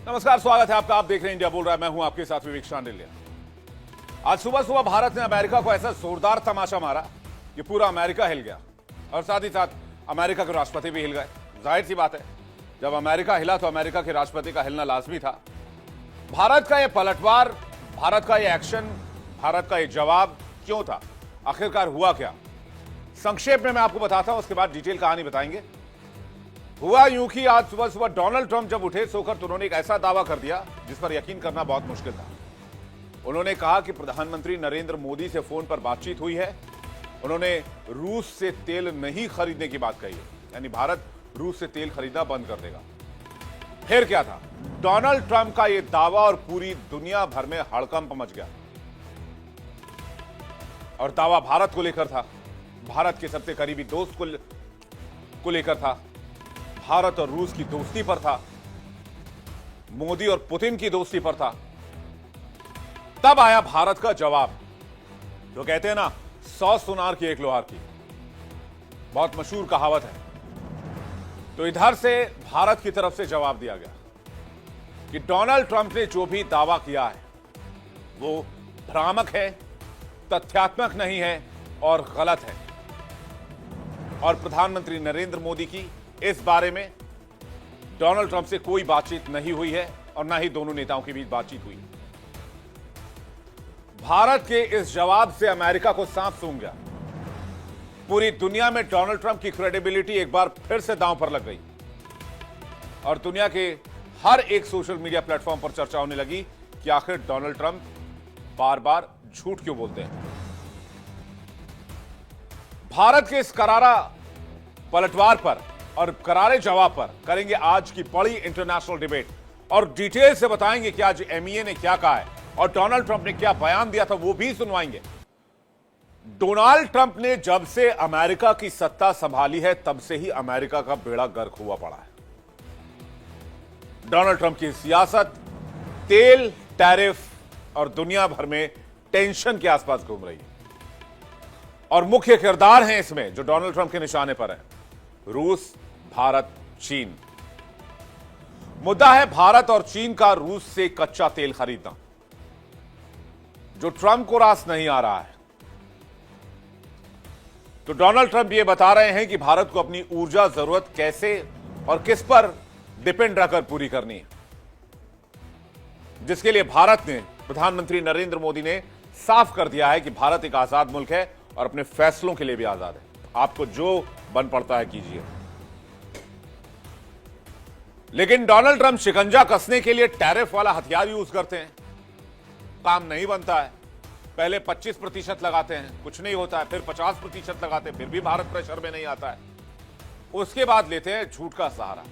नमस्कार, स्वागत है आपका। आप देख रहे हैं इंडिया बोल रहा है। मैं हूं आपके साथ विवेक शांडिल्य। आज सुबह सुबह भारत ने अमेरिका को ऐसा जोरदार तमाशा मारा कि पूरा अमेरिका हिल गया और साथ ही साथ अमेरिका के राष्ट्रपति भी हिल गए। जाहिर सी बात है, जब अमेरिका हिला तो अमेरिका के राष्ट्रपति का हिलना लाजमी था। भारत का यह पलटवार, भारत का यह एक्शन, भारत का यह जवाब क्यों था, आखिरकार हुआ क्या, संक्षेप में मैं आपको बताता हूं, उसके बाद डिटेल कहानी बताएंगे। हुआ यूं कि आज सुबह सुबह डोनाल्ड ट्रंप जब उठे सोकर तो उन्होंने एक ऐसा दावा कर दिया जिस पर यकीन करना बहुत मुश्किल था। उन्होंने कहा कि प्रधानमंत्री नरेंद्र मोदी से फोन पर बातचीत हुई है। उन्होंने रूस से तेल नहीं खरीदने की बात कही है, यानी भारत रूस से तेल खरीदना बंद कर देगा। फिर क्या था, डोनाल्ड ट्रंप का यह दावा और पूरी दुनिया भर में हड़कंप मच गया। और दावा भारत को लेकर था, भारत के सबसे करीबी दोस्त को लेकर था, भारत और रूस की दोस्ती पर था, मोदी और पुतिन की दोस्ती पर था। तब आया भारत का जवाब, जो कहते हैं ना 100 सुनार की एक लोहार की, बहुत मशहूर कहावत है। तो इधर से भारत की तरफ से जवाब दिया गया कि डोनाल्ड ट्रंप ने जो भी दावा किया है वो भ्रामक है, तथ्यात्मक नहीं है और गलत है। और प्रधानमंत्री नरेंद्र मोदी की इस बारे में डोनाल्ड ट्रंप से कोई बातचीत नहीं हुई है और ना ही दोनों नेताओं के बीच बातचीत हुई। भारत के इस जवाब से अमेरिका को सांप सूंघ गया। पूरी दुनिया में डोनाल्ड ट्रंप की क्रेडिबिलिटी एक बार फिर से दांव पर लग गई और दुनिया के हर एक सोशल मीडिया प्लेटफॉर्म पर चर्चा होने लगी कि आखिर डोनाल्ड ट्रंप बार बार झूठ क्यों बोलते हैं। भारत के इस करारा पलटवार पर और करारे जवाब पर करेंगे आज की बड़ी इंटरनेशनल डिबेट और डिटेल से बताएंगे कि आज एमईए ने क्या कहा है और डोनाल्ड ट्रंप ने क्या बयान दिया था वो भी सुनवाएंगे। डोनाल्ड ट्रंप ने जब से अमेरिका की सत्ता संभाली है तब से ही अमेरिका का बेड़ा गर्क हुआ पड़ा है। डोनाल्ड ट्रंप की सियासत तेल, टैरिफ और दुनिया भर में टेंशन के आसपास घूम रही है और मुख्य किरदार हैं इसमें जो डोनाल्ड ट्रंप के निशाने पर है, रूस, भारत, चीन। मुद्दा है भारत और चीन का रूस से कच्चा तेल खरीदना, जो ट्रंप को रास नहीं आ रहा है। तो डोनाल्ड ट्रंप ये बता रहे हैं कि भारत को अपनी ऊर्जा जरूरत कैसे और किस पर डिपेंड रहकर पूरी करनी है, जिसके लिए भारत ने, प्रधानमंत्री नरेंद्र मोदी ने साफ कर दिया है कि भारत एक आजाद मुल्क है और अपने फैसलों के लिए भी आजाद है। आपको जो बन पड़ता है कीजिए। लेकिन डोनाल्ड ट्रंप शिकंजा कसने के लिए टैरिफ वाला हथियार यूज करते हैं। काम नहीं बनता है, पहले 25% लगाते हैं, कुछ नहीं होता है, फिर 50% लगाते हैं, फिर भी भारत प्रेशर में नहीं आता है। उसके बाद लेते हैं झूठ का सहारा,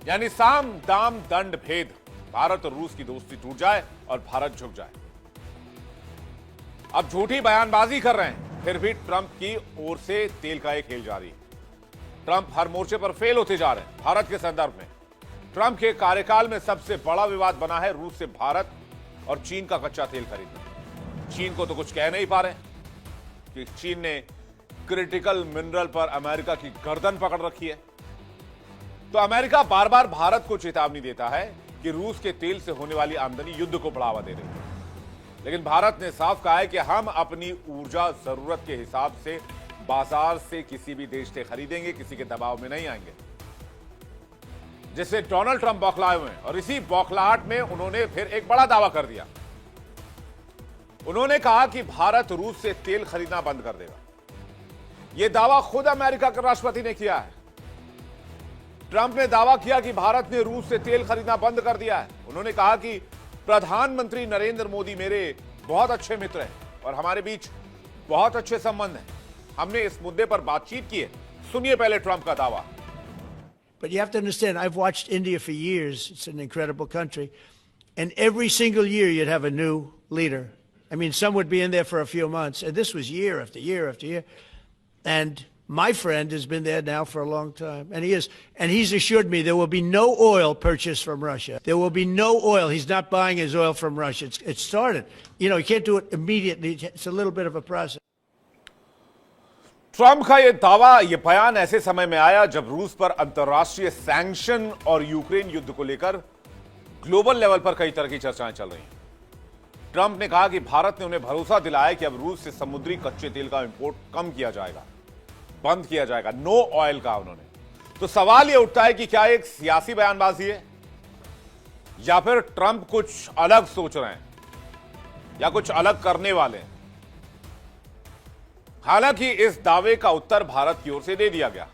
यानी साम दाम दंड भेद, भारत और रूस की दोस्ती टूट जाए और भारत झुक जाए। अब झूठी बयानबाजी कर रहे हैं, फिर भी ट्रंप की ओर से तेल का एक खेल जारी है। ट्रंप हर मोर्चे पर फेल होते जा रहे हैं। भारत के संदर्भ में ट्रंप के कार्यकाल में सबसे बड़ा विवाद बना है रूस से भारत और चीन का कच्चा तेल खरीदना। चीन को तो कुछ कह नहीं पा रहे कि चीन ने क्रिटिकल मिनरल पर अमेरिका की गर्दन पकड़ रखी है। तो अमेरिका बार बार भारत को चेतावनी देता है कि रूस के तेल से होने वाली आमदनी युद्ध को बढ़ावा दे रही है, लेकिन भारत ने साफ कहा है कि हम अपनी ऊर्जा जरूरत के हिसाब से बाजार से किसी भी देश से खरीदेंगे, किसी के दबाव में नहीं आएंगे। जिससे डोनाल्ड ट्रंप बौखलाए हुए हैं और इसी बौखलाहट में उन्होंने फिर एक बड़ा दावा कर दिया। उन्होंने कहा कि भारत रूस से तेल खरीदना बंद कर देगा। यह दावा खुद अमेरिका के राष्ट्रपति ने किया है। ट्रंप ने दावा किया कि भारत ने रूस से तेल खरीदना बंद कर दिया है। उन्होंने कहा कि प्रधानमंत्री नरेंद्र मोदी मेरे बहुत अच्छे मित्र हैं और हमारे बीच बहुत अच्छे संबंध हैं। हमने इस मुद्दे पर बातचीत की है। सुनिए पहले ट्रंप का दावा। But you have to understand, I've watched India for years. It's an incredible country. And every single year you'd have a new leader. I mean, some would be in there for a few months. And this was year after year after year. And my friend has been there now for a long time. And he's assured me there will be no oil purchased from Russia. There will be no oil. He's not buying his oil from Russia. It started. You know, you can't do it immediately. It's a little bit of a process. Trump का यह दावा, यह बयान ऐसे समय में आया जब रूस पर अंतर्राष्ट्रीय सैंक्शन और यूक्रेन युद्ध को लेकर ग्लोबल लेवल पर कई तरह की चर्चाएं चल रही हैं। ट्रंप ने कहा कि भारत ने उन्हें भरोसा दिलाया कि अब रूस से समुद्री कच्चे तेल का इंपोर्ट कम किया जाएगा, बंद किया जाएगा, नो ऑयल कहा उन्होंने। तो सवाल यह उठता है कि क्या एक सियासी बयानबाजी है या फिर ट्रंप कुछ अलग सोच रहे हैं या कुछ अलग करने वाले हैं। हालांकि इस दावे का उत्तर भारत की ओर से दे दिया गया।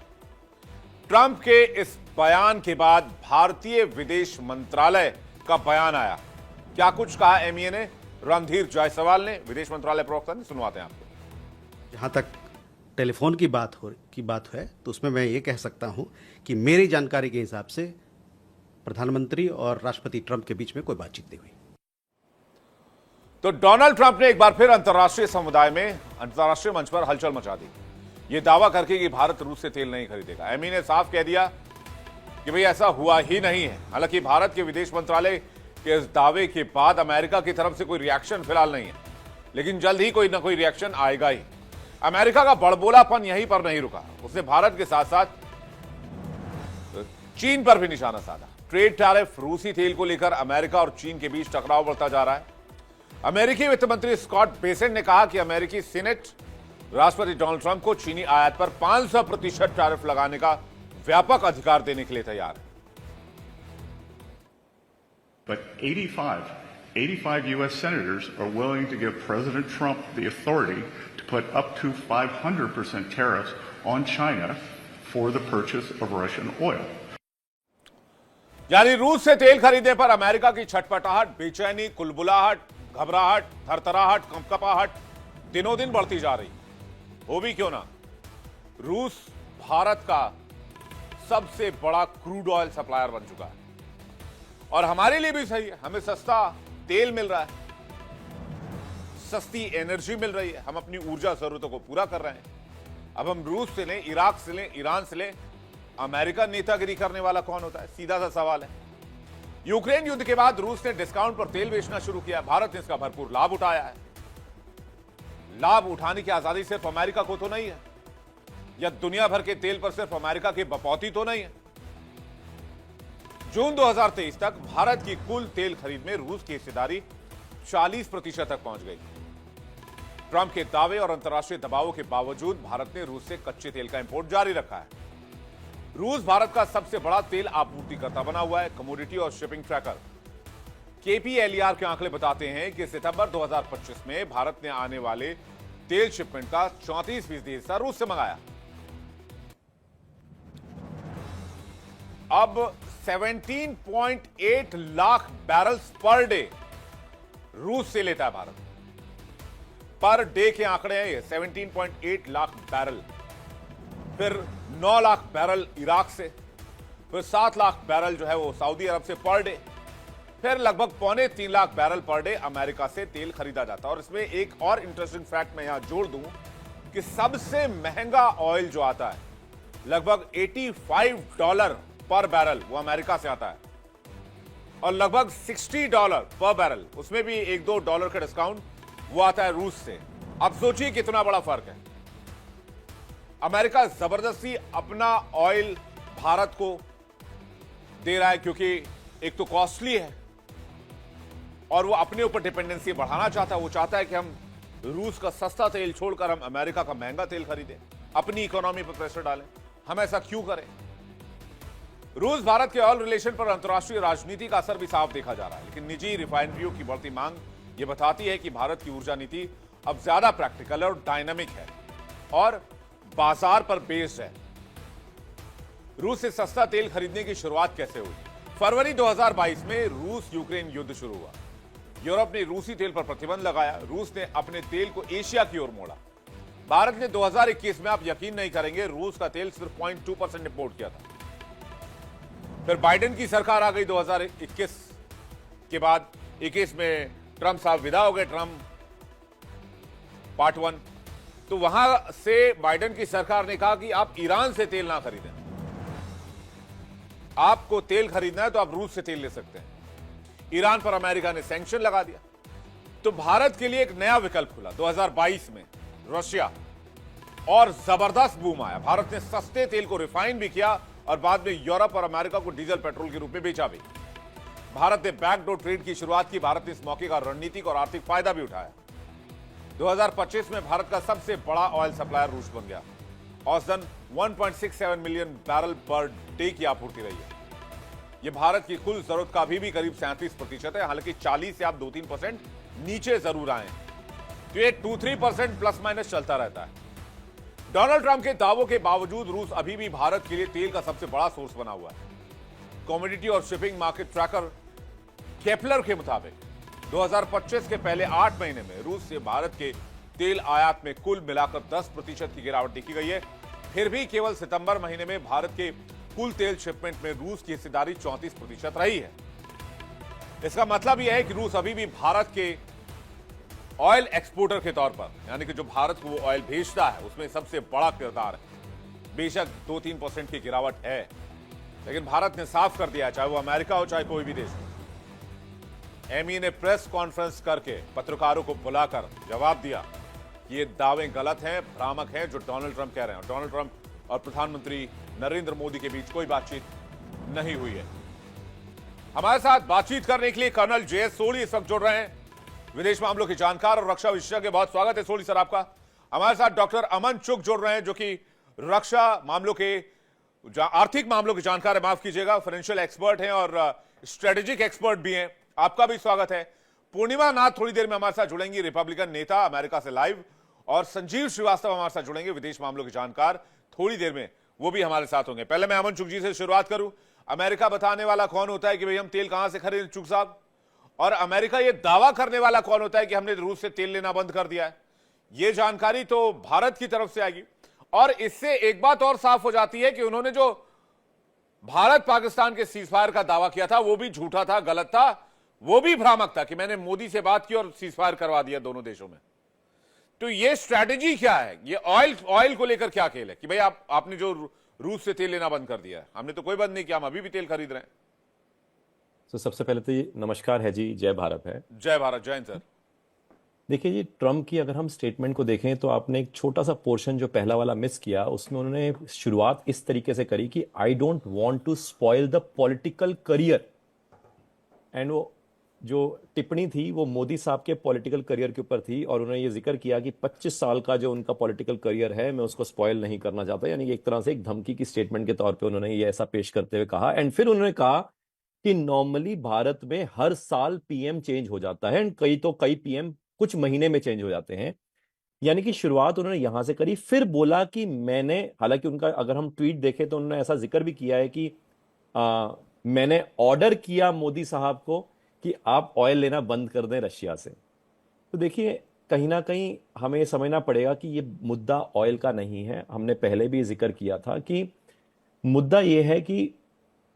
ट्रंप के इस बयान के बाद भारतीय विदेश मंत्रालय का बयान आया। क्या कुछ कहा एमईए ने, रणधीर जायसवाल ने, विदेश मंत्रालय प्रवक्ता ने, सुनवाते हैं आपको। जहां तक टेलीफोन की बात है तो उसमें मैं ये कह सकता हूं कि मेरी जानकारी के हिसाब से प्रधानमंत्री और राष्ट्रपति ट्रंप के बीच में कोई बातचीत नहीं हुई। तो डोनाल्ड ट्रंप ने एक बार फिर अंतर्राष्ट्रीय समुदाय में, अंतर्राष्ट्रीय मंच पर हलचल मचा दी, यह दावा करके कि भारत रूस से तेल नहीं खरीदेगा। एमई ने साफ कह दिया कि भाई ऐसा हुआ ही नहीं है। हालांकि भारत के विदेश मंत्रालय के इस दावे के बाद अमेरिका की तरफ से कोई रिएक्शन फिलहाल नहीं है, लेकिन जल्द ही कोई ना कोई रिएक्शन आएगा ही। अमेरिका का बड़बोलापन यहीं पर नहीं रुका, उसने भारत के साथ साथ चीन पर भी निशाना साधा। ट्रेड टैरिफ, रूसी तेल को लेकर अमेरिका और चीन के बीच टकराव बढ़ता जा रहा है। अमेरिकी वित्त मंत्री स्कॉट बेसेंट ने कहा कि अमेरिकी सीनेट राष्ट्रपति डोनाल्ड ट्रंप को चीनी आयात पर 500% टैरिफ लगाने का व्यापक अधिकार देने के लिए तैयार है। But 85 U.S. senators are willing to give President Trump the authority to put up to 500% tariffs on China for the purchase of Russian oil. यानी रूस से तेल खरीदने पर अमेरिका की छटपटाहट, बेचैनी, कुलबुलाहट, घबराहट, थरथराहट, कंपकपाहट दिनों दिन बढ़ती जा रही। हो भी क्यों ना, रूस भारत का सबसे बड़ा क्रूड ऑयल सप्लायर बन चुका है और हमारे लिए भी सही है। हमें सस्ता तेल मिल रहा है, सस्ती एनर्जी मिल रही है, हम अपनी ऊर्जा जरूरतों को पूरा कर रहे हैं। अब हम रूस से लें, इराक से लें, ईरान से लें, अमेरिका नेतागिरी करने वाला कौन होता है? सीधा सा सवाल है। यूक्रेन युद्ध के बाद रूस ने डिस्काउंट पर तेल बेचना शुरू किया। भारत ने इसका भरपूर लाभ उठाया है। लाभ उठाने की आजादी सिर्फ अमेरिका को तो नहीं है, या दुनिया भर के तेल पर सिर्फ अमेरिका की बपौती तो नहीं है। जून 2023 तक भारत की कुल तेल खरीद में रूस की हिस्सेदारी 40% तक पहुंच गई। ट्रंप के दावे और अंतर्राष्ट्रीय दबावों के बावजूद भारत ने रूस से कच्चे तेल का इंपोर्ट जारी रखा है। रूस भारत का सबसे बड़ा तेल आपूर्तिकर्ता बना हुआ है। कमोडिटी और शिपिंग ट्रैकर केपीएलईआर के आंकड़े बताते हैं कि सितंबर 2025 में भारत ने आने वाले तेल शिपमेंट का 34% हिस्सा रूस से मंगाया। अब 17.8 लाख बैरल्स पर डे रूस से लेता है भारत। पर डे के आंकड़े हैं ये, 17.8 लाख बैरल। फिर 9 लाख बैरल इराक से, फिर 7 लाख बैरल जो है वो सऊदी अरब से पर डे, फिर लगभग 2.25 lakh barrel per day America से तेल खरीदा जाता है। और इसमें एक और इंटरेस्टिंग फैक्ट मैं यहां जोड़ दूं कि सबसे महंगा ऑयल जो आता है, लगभग $85 पर बैरल, वो अमेरिका से आता है, और लगभग $60 पर बैरल, उसमें भी $1-2 का डिस्काउंट, वो आता है रूस से। अब सोचिए कितना बड़ा फर्क है। अमेरिका जबरदस्ती अपना ऑयल भारत को दे रहा है क्योंकि एक तो कॉस्टली है और वो अपने ऊपर डिपेंडेंसी बढ़ाना चाहता है। वो चाहता है कि हम रूस का सस्ता तेल छोड़कर हम अमेरिका का महंगा तेल खरीदें, अपनी इकोनॉमी पर प्रेशर डालें। हम ऐसा क्यों करें? रूस भारत के ऑयल रिलेशन पर अंतर्राष्ट्रीय राजनीति का असर भी साफ देखा जा रहा है, लेकिन निजी रिफाइनरियों की बढ़ती मांग यह बताती है कि भारत की ऊर्जा नीति अब ज्यादा प्रैक्टिकल और डायनामिक है और बाजार पर बेस्ड है। रूस से सस्ता तेल खरीदने की शुरुआत कैसे हुई? फरवरी 2022 में रूस यूक्रेन युद्ध शुरू हुआ। यूरोप ने रूसी तेल पर प्रतिबंध लगाया। रूस ने अपने तेल को एशिया की ओर मोड़ा। भारत ने 2021 में, आप यकीन नहीं करेंगे, रूस का तेल सिर्फ 0.2% इंपोर्ट किया था। फिर बाइडेन की सरकार आ गई 2021 के बाद। 21 में ट्रंप साहब विदा हो गए, ट्रंप पार्ट 1। तो वहां से बाइडेन की सरकार ने कहा कि आप ईरान से तेल ना खरीदें, आपको तेल खरीदना है तो आप रूस से तेल ले सकते हैं। ईरान पर अमेरिका ने सैंक्शन लगा दिया। तो भारत के लिए एक नया विकल्प खुला 2022 में, रशिया, और जबरदस्त बूम आया। भारत ने सस्ते तेल को रिफाइन भी किया और बाद में यूरोप और अमेरिका को डीजल पेट्रोल के रूप में बेचा भी। भारत ने बैकडोर ट्रेड की शुरुआत की। भारत ने इस मौके का रणनीतिक और आर्थिक फायदा भी उठाया। 2025 में भारत का सबसे बड़ा ऑयल सप्लायर रूस बन गया। औसतन 1.67 मिलियन बैरल पर डे की आपूर्ति रही है। यह भारत की कुल जरूरत का अभी भी करीब 37% है। हालांकि 40 से आप 2-3% नीचे जरूर आए, तो ये 2-3% प्लस माइनस चलता रहता है। डोनाल्ड ट्रंप के दावों के बावजूद रूस अभी भी भारत के लिए तेल का सबसे बड़ा सोर्स बना हुआ है। कमोडिटी और शिपिंग मार्केट ट्रैकर केपलर के मुताबिक 2025 के पहले 8 महीने में रूस से भारत के तेल आयात में कुल मिलाकर 10% की गिरावट देखी गई है। फिर भी केवल सितंबर महीने में भारत के कुल तेल शिपमेंट में रूस की हिस्सेदारी 34% रही है। इसका मतलब यह है कि रूस अभी भी भारत के ऑयल एक्सपोर्टर के तौर पर, यानी कि जो भारत को वो ऑयल भेजता है, उसमें सबसे बड़ा किरदार है। बेशक 2-3% की गिरावट है, लेकिन भारत ने साफ कर दिया, चाहे वो अमेरिका हो चाहे कोई भी देश हो। एमई ने प्रेस कॉन्फ्रेंस करके पत्रकारों को बुलाकर जवाब दिया कि ये दावे गलत हैं, भ्रामक हैं जो डोनाल्ड ट्रंप कह रहे हैं। डोनाल्ड ट्रंप और प्रधानमंत्री नरेंद्र मोदी के बीच कोई बातचीत नहीं हुई है। हमारे साथ बातचीत करने के लिए कर्नल जे सोली इस वक्त जुड़ रहे हैं, विदेश मामलों के जानकार और रक्षा विशेषज्ञ। बहुत स्वागत है सोली सर आपका। हमारे साथ डॉक्टर अमन चुग जुड़ रहे हैं, जो कि रक्षा मामलों के आर्थिक मामलों के जानकार है, माफ कीजिएगा, फाइनेंशियल एक्सपर्ट हैं और स्ट्रेटेजिक एक्सपर्ट भी हैं। आपका भी स्वागत है। पूर्णिमा नाथ थोड़ी देर में हमारे साथ जुड़ेंगी, रिपब्लिकन नेता, अमेरिका से लाइव। और संजीव श्रीवास्तव हमारे साथ जुड़ेंगे, विदेश मामलों के जानकार, थोड़ी देर में वो भी हमारे साथ होंगे। पहले मैं अमन चुग जी से शुरुआत करूं। अमेरिका बताने वाला कौन होता है कि भाई हम तेल कहां से खरीदें, चुग साहब? और अमेरिका ये दावा करने वाला कौन होता है कि हमने रूस से तेल लेना बंद कर दिया है? ये जानकारी तो भारत की तरफ से आएगी। और इससे एक बात और साफ हो जाती है कि उन्होंने जो भारत पाकिस्तान के सीजफायर का दावा किया था वो भी झूठा था, गलत था, वो भी भ्रामक था कि मैंने मोदी से बात की और सीजफायर करवा दिया दोनों देशों में। तो ये स्ट्रैटेजी क्या है? ये ऑयल को लेकर क्या खेल है कि भाई आपने जो रूस से तेल लेना बंद कर दिया है? हमने तो कोई बंद नहीं किया, हम अभी भी तेल खरीद रहे हैं। तो सबसे पहले तो ये नमस्कार है जी, जय भारत है। जय भारत, जय हिंद सर। देखिए जी, ट्रम्प की अगर हम स्टेटमेंट को देखें तो आपने एक छोटा सा पोर्शन जो पहला वाला मिस किया, उसमें उन्होंने शुरुआत इस तरीके से करी कि I don't want to spoil the political career. And वो जो टिप्पणी थी वो मोदी साहब के पॉलिटिकल करियर के ऊपर थी और उन्होंने ये जिक्र किया कि 25 साल का जो उनका पॉलिटिकल करियर है, मैं उसको स्पॉइल नहीं करना चाहता। यानी एक तरह से एक धमकी की स्टेटमेंट के तौर पे उन्होंने ये ऐसा पेश करते हुए कहा। एंड फिर उन्होंने कहा कि नॉर्मली भारत में हर साल पीएम चेंज हो जाता है एंड कई पीएम कुछ महीने में चेंज हो जाते हैं। यानी कि शुरुआत उन्होंने यहां से करी। फिर बोला कि मैंने, हालांकि उनका अगर हम ट्वीट देखें तो उन्होंने ऐसा जिक्र भी किया है कि मैंने ऑर्डर किया मोदी साहब को कि आप ऑयल लेना बंद कर दें रशिया से। तो देखिए, कहीं ना कहीं हमें ये समझना पड़ेगा कि ये मुद्दा ऑयल का नहीं है। हमने पहले भी जिक्र किया था कि मुद्दा ये है कि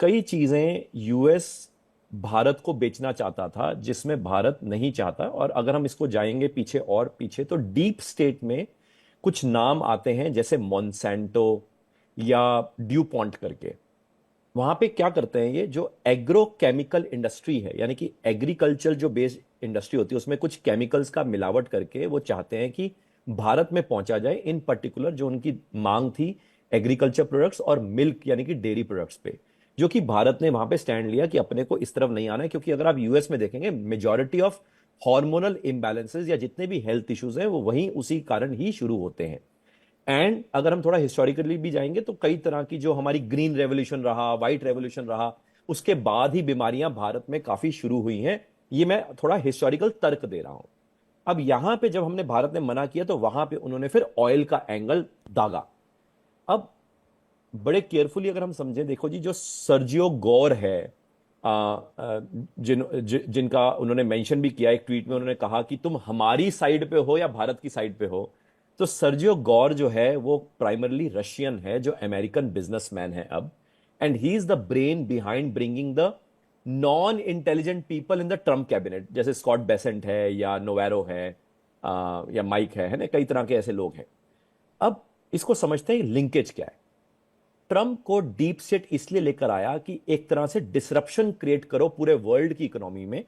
कई चीजें यूएस भारत को बेचना चाहता था जिसमें भारत नहीं चाहता। और अगर हम इसको जाएंगे पीछे और पीछे तो डीप स्टेट में कुछ नाम आते हैं, जैसे मॉन्सेंटो या ड्यूपॉन्ट करके। वहां पे क्या करते हैं, ये जो एग्रो केमिकल इंडस्ट्री है, यानी कि एग्रीकल्चर जो बेस्ड इंडस्ट्री होती है, उसमें कुछ केमिकल्स का मिलावट करके वो चाहते हैं कि भारत में पहुंचा जाए। इन पर्टिकुलर जो उनकी मांग थी एग्रीकल्चर प्रोडक्ट्स और मिल्क यानी कि डेयरी प्रोडक्ट्स पे, जो कि भारत ने वहां पे स्टैंड लिया कि अपने को इस तरफ नहीं आना है। क्योंकि अगर आप यूएस में देखेंगे, मेजॉरिटी ऑफ हार्मोनल इम्बैलेंसेस या जितने भी हेल्थ इश्यूज हैं वो वहीं उसी कारण ही शुरू होते हैं। एंड अगर हम थोड़ा हिस्टोरिकली भी जाएंगे तो कई तरह की जो हमारी ग्रीन रेवोल्यूशन रहा, व्हाइट रेवोल्यूशन रहा, उसके बाद ही बीमारियां भारत में काफी शुरू हुई हैं। ये मैं थोड़ा हिस्टोरिकल तर्क दे रहा हूं। अब यहां पे जब हमने भारत ने मना किया तो वहां पे उन्होंने फिर ऑयल का एंगल दागा। अब बड़े केयरफुली अगर हम समझें, देखो जी, जो सर्जियो गौर है, जिनका उन्होंने मेंशन भी किया एक ट्वीट में, उन्होंने कहा कि तुम हमारी साइड पे हो या भारत की साइड पे हो। तो सर्जियो गौर जो है वो प्राइमरली रशियन है, जो अमेरिकन बिजनेसमैन है अब। And he is the brain behind bringing the non intelligent people in the Trump cabinet, जैसे स्कॉट बेसेंट है या नोवेरो है या माइक है ना, कई तरह के ऐसे लोग हैं। अब इसको समझते हैं लिंकेज क्या है। ट्रंप को डीप स्टेट इसलिए लेकर आया कि एक तरह से डिसरप्शन क्रिएट करो पूरे वर्ल्ड की इकोनॉमी में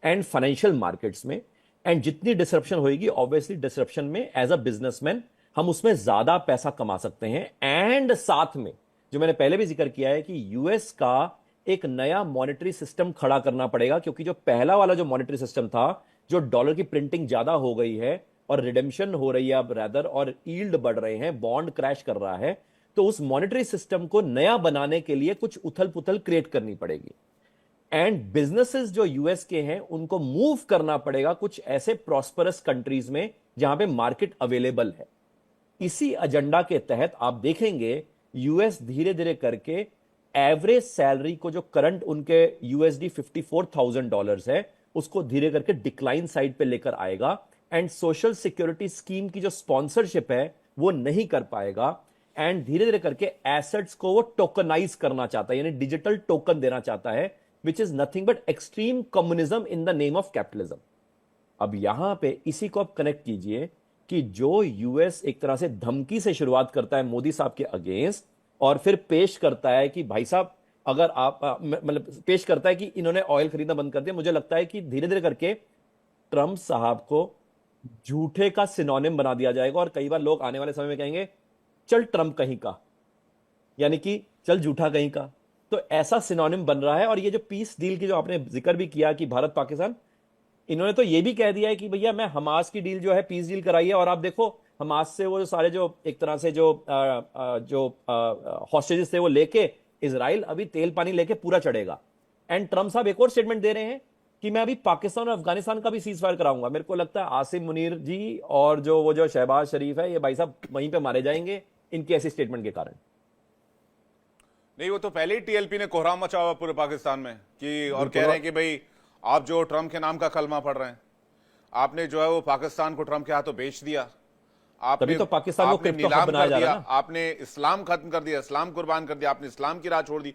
एंड फाइनेंशियल मार्केट्स में। एंड जितनी डिसरप्शन होगी, ऑब्वियसली डिसरप्शन में एज अ बिजनेसमैन हम उसमें ज्यादा पैसा कमा सकते हैं। एंड साथ में जो मैंने पहले भी जिक्र किया है कि यूएस का एक नया मॉनेटरी सिस्टम खड़ा करना पड़ेगा, क्योंकि जो पहला वाला जो मॉनेटरी सिस्टम था, जो डॉलर की प्रिंटिंग ज्यादा हो गई है और रिडेम्पशन हो रही है अब रैदर, और यील्ड बढ़ रहे हैं, बॉन्ड क्रैश कर रहा है, तो उस मॉनेटरी सिस्टम को नया बनाने के लिए कुछ उथल पुथल क्रिएट करनी पड़ेगी। एंड बिजनेसेस जो यूएस के हैं उनको मूव करना पड़ेगा कुछ ऐसे प्रॉस्परस कंट्रीज में जहां पे मार्केट अवेलेबल है। इसी एजेंडा के तहत आप देखेंगे यूएस धीरे धीरे करके एवरेज सैलरी को, जो करंट उनके यूएसडी $54,000 है, उसको धीरे करके डिक्लाइन साइड पे लेकर आएगा। एंड सोशल सिक्योरिटी स्कीम की जो स्पॉन्सरशिप है वो नहीं कर पाएगा। एंड धीरे धीरे करके एसेट्स को वो टोकनाइज करना चाहता है, यानी डिजिटल टोकन देना चाहता है, which is nothing but extreme communism in the name of capitalism. अब यहां पे इसी को आप कनेक्ट कीजिए कि जो यूएस एक तरह से धमकी से शुरुआत करता है मोदी साहब के अगेंस्ट, और फिर पेश करता है कि भाई साहब अगर आप मतलब पेश करता है कि इन्होंने ऑयल खरीदना बंद कर दिया। मुझे लगता है कि धीरे धीरे करके ट्रंप साहब को झूठे का सिनोनिम बना दिया जाएगा, और कई बार लोग आने वाले समय में कहेंगे चल ट्रंप कहीं का, यानी कि चल झूठा कहीं का। तो ऐसा सिनोनिम बन रहा है। और ये जो पीस डील की जो आपने जिक्र भी किया कि भारत पाकिस्तान, इन्होंने तो ये भी कह दिया है कि भैया मैं हमास की डील जो है पीस डील कराई है, और आप देखो हमास से वो जो सारे जो एक तरह से जो हॉस्टेजेस थे वो लेके इजराइल अभी तेल पानी लेके पूरा चढ़ेगा। एंड ट्रंप साहब एक और स्टेटमेंट दे रहे हैं कि मैं अभी पाकिस्तान और अफगानिस्तान का भी सीज फायर कराऊंगा। मेरे को लगता है आसिम मुनीर जी और जो वो जो शहबाज शरीफ है, ये भाई साहब वहीं पे मारे जाएंगे इनके ऐसी स्टेटमेंट के कारण। नहीं, वो तो पहले ही टीएलपी ने कोहराम मचा हुआ पूरे पाकिस्तान में कि, और कह रहे हैं कि भाई आप जो ट्रंप के नाम का कलमा पढ़ रहे हैं, आपने जो है वो पाकिस्तान को ट्रंप के हाथों बेच दिया, आपने तो पाकिस्तान को नीलाम बनाया कर जा दिया, रहा है ना? आपने इस्लाम खत्म कर दिया, इस्लाम कुर्बान कर दिया, आपने इस्लाम की राह छोड़ दी।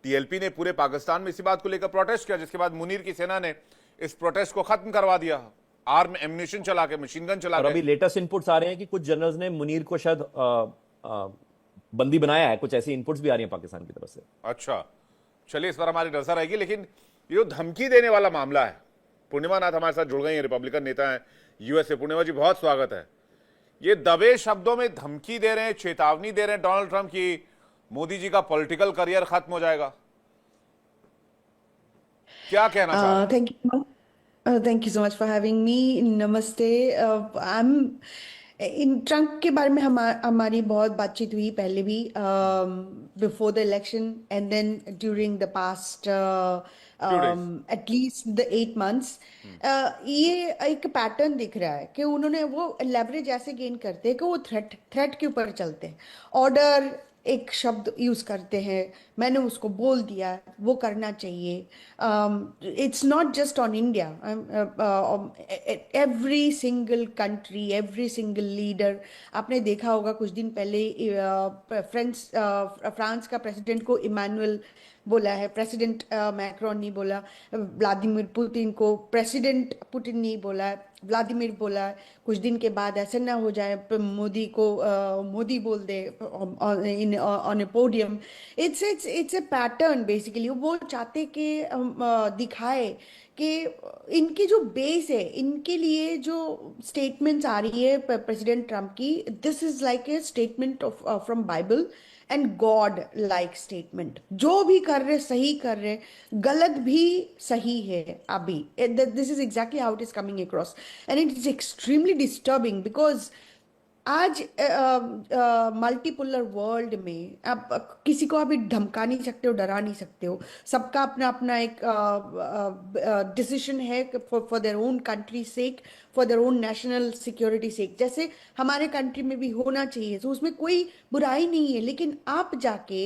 टीएलपी ने पूरे पाकिस्तान में इसी बात को लेकर प्रोटेस्ट किया, जिसके बाद मुनीर की सेना ने इस प्रोटेस्ट को खत्म करवा दिया, आर्म एम्यूनिशन चला के, मशीन गन चला और के। अभी लेटेस्ट इनपुट्स आ रहे हैं कि कुछ जनरल्स ने मुनीर को शायद बंदी बनाया है, कुछ ऐसी इनपुट्स भी आ रही हैं पाकिस्तान की तरफ से। अच्छा, चलिए इस पर हमारी नजर रहेगी। लेकिन ये जो धमकी देने वाला मामला है, पूर्णिमा नाथ हमारे साथ जुड़ गई हैं, रिपब्लिकन नेता हैं यूएस से। पूर्णिमा जी, बहुत स्वागत है। ये दबे शब्दों में धमकी दे रहे हैं, चेतावनी दे रहे हैं डोनाल्ड ट्रंप की मोदी जी का पॉलिटिकल करियर खत्म हो जाएगा, क्या कहना चाह रहे हैं? Thank you so much for having me. Namaste. I'm in Trump के बारे में हमारी बहुत बातचीत हुई पहले भी, before the election and then during the past at least the 8 months. ये एक पैटर्न दिख रहा है कि उन्होंने वो लेवरेज ऐसे गेन करते हैं कि वो थ्रेट के ऊपर चलते हैं। ऑर्डर एक शब्द यूज करते हैं, मैंने उसको बोल दिया, वो करना चाहिए। It's not just on India, every single country, every single leader. आपने देखा होगा कुछ दिन पहले फ्रांस का प्रेसिडेंट को इमानुएल बोला है, प्रेसिडेंट मैक्रोन नहीं बोला। व्लादिमीर पुतिन को प्रेसिडेंट पुतिन नहीं बोला, व्लादिमीर बोला। कुछ दिन के बाद ऐसा ना हो जाए मोदी को मोदी बोल दे on a podium. It's a pattern basically. वो चाहते कि दिखाए कि इनकी जो बेस है, इनके लिए जो स्टेटमेंट्स आ रही है प्रेसिडेंट ट्रम्प की, this is like a statement of from Bible and God like statement. जो भी कर रहे सही कर रहे, गलत भी सही है अभी। This is exactly how it is coming across and it is extremely disturbing because आज मल्टीपोलर वर्ल्ड में आप किसी को अभी धमका नहीं सकते हो, डरा नहीं सकते हो। सबका अपना अपना एक डिसीजन है for their own country sake, for their own national security sake, जैसे हमारे कंट्री में भी होना चाहिए। तो उसमें कोई बुराई नहीं है। लेकिन आप जाके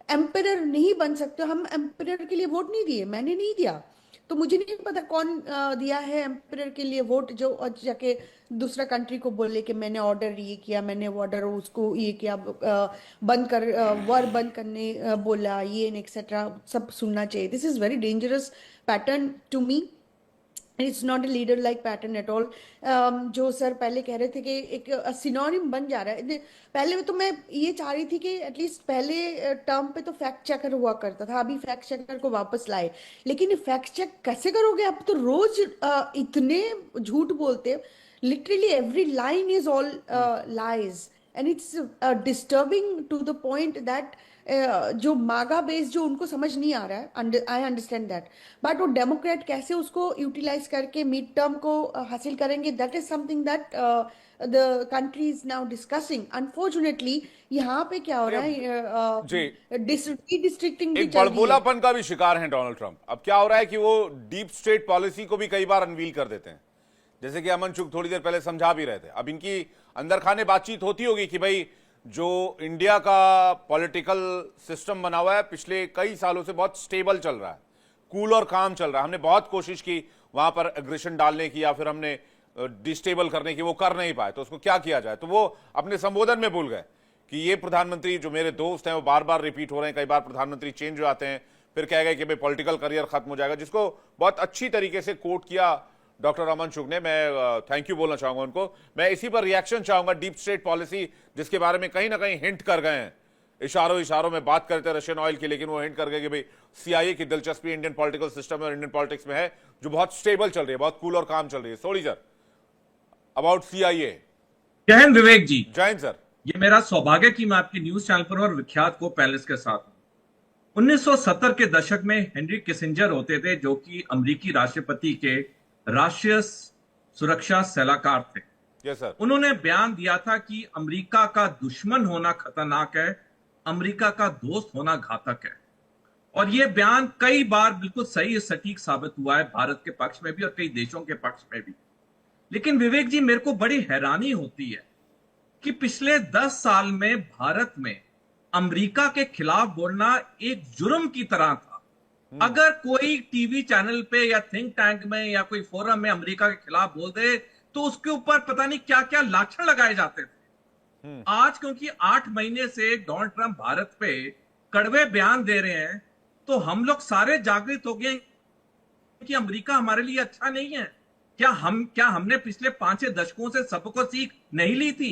एम्परर नहीं बन सकते। हम एम्परर के लिए वोट नहीं दिए, मैंने नहीं दिया, तो मुझे नहीं पता कौन दिया है एम्परर के लिए वोट, जो जाके दूसरा कंट्री को बोले कि मैंने ऑर्डर ये किया, मैंने ऑर्डर उसको ये किया, बंद कर वॉर बंद करने बोला, ये एक्सेट्रा सब सुनना चाहिए। This is very dangerous pattern to me. It's not a leader like pattern at all. जो सर पहले कह रहे थे कि एक सिनोनिम बन जा रहा है। पहले तो मैं ये चाह रही थी कि एटलीस्ट पहले टर्म पे तो फैक्ट चेकर हुआ करता था, अभी फैक्ट चेकर को वापस लाए। लेकिन फैक्ट चेक कैसे करोगे? अब तो रोज इतने झूठ बोलते हैं, literally every line is all lies and it's disturbing to the point that जो मागा बेस जो उनको समझ नहीं आ रहा है, आई अंडरस्टैंड दैट, बट वो डेमोक्रेट कैसे उसको यूटिलाइज करके मिड टर्म को हासिल करेंगे, that is something that the country is now discussing. Unfortunately यहाँ पे क्या हो रहा है, जी। डिस्ट्रिक्टिंग भी एक चल रही है। बड़बोलापन का भी शिकार हैं डोनाल्ड ट्रंप। अब क्या हो रहा है कि वो डीप स्टेट पॉलिसी को भी कई बार अनवील कर देते हैं, जैसे कि अमन चुग थोड़ी देर पहले समझा भी रहे थे। अब इनकी अंदर खाने बातचीत होती होगी कि भाई जो इंडिया का पॉलिटिकल सिस्टम बना हुआ है पिछले कई सालों से बहुत स्टेबल चल रहा है, कूल और काम चल रहा है। हमने बहुत कोशिश की वहां पर एग्रेशन डालने की या फिर हमने डिस्टेबल करने की, वो कर नहीं पाए, तो उसको क्या किया जाए। तो वो अपने संबोधन में भूल गए कि ये प्रधानमंत्री जो मेरे दोस्त हैं वो बार बार रिपीट हो रहे हैं। कई बार प्रधानमंत्री चेंज हो जाते हैं, फिर कह गए कि भाई पॉलिटिकल करियर खत्म हो जाएगा, जिसको बहुत अच्छी तरीके से कोट किया डॉक्टर अमन चुग ने। मैं थैंक यू बोलना चाहूंगा उनको। मैं इसी पर रिएक्शन चाहूंगा, डीप स्टेट पॉलिसी जिसके बारे में कहीं ना कहीं हिंट कर गए हैं, इशारों में बात करते रशियन ऑयल की, लेकिन वो हिंट कर गए कि भाई CIA की दिलचस्पी इंडियन पॉलिटिकल सिस्टम और इंडियन पॉलिटिक्स में है, जो बहुत स्टेबल चल रही है, बहुत कूल और काम चल रही है। सोडी सर, अबाउट CIA। जय हिंद विवेक जी। जय हिंद सर। ये मेरा सौभाग्य कि मैं आपके न्यूज चैनल पर और विख्यात को पैनलिस्ट के साथ हूं। 1970 के दशक में हेनरी किसिंजर होते थे, जो कि अमेरिकी राष्ट्रपति के राष्ट्रीय सुरक्षा सलाहकार थे। Yes sir. उन्होंने बयान दिया था कि अमेरिका का दुश्मन होना खतरनाक है, अमेरिका का दोस्त होना घातक है। और यह बयान कई बार बिल्कुल सही सटीक साबित हुआ है, भारत के पक्ष में भी और कई देशों के पक्ष में भी। लेकिन विवेक जी, मेरे को बड़ी हैरानी होती है कि पिछले 10 साल में भारत में अमेरिका के खिलाफ बोलना एक जुर्म की तरह था। अगर कोई टीवी चैनल पे या थिंक टैंक में या कोई फोरम में अमेरिका के खिलाफ बोल दे तो उसके ऊपर पता नहीं क्या क्या लाछन लगाए जाते थे। आज क्योंकि 8 महीने से डोनाल्ड ट्रंप भारत पे कड़वे बयान दे रहे हैं, तो हम लोग सारे जागृत हो गए कि अमेरिका हमारे लिए अच्छा नहीं है। क्या हमने पिछले 5-6 दशकों से सबको सीख नहीं ली थी?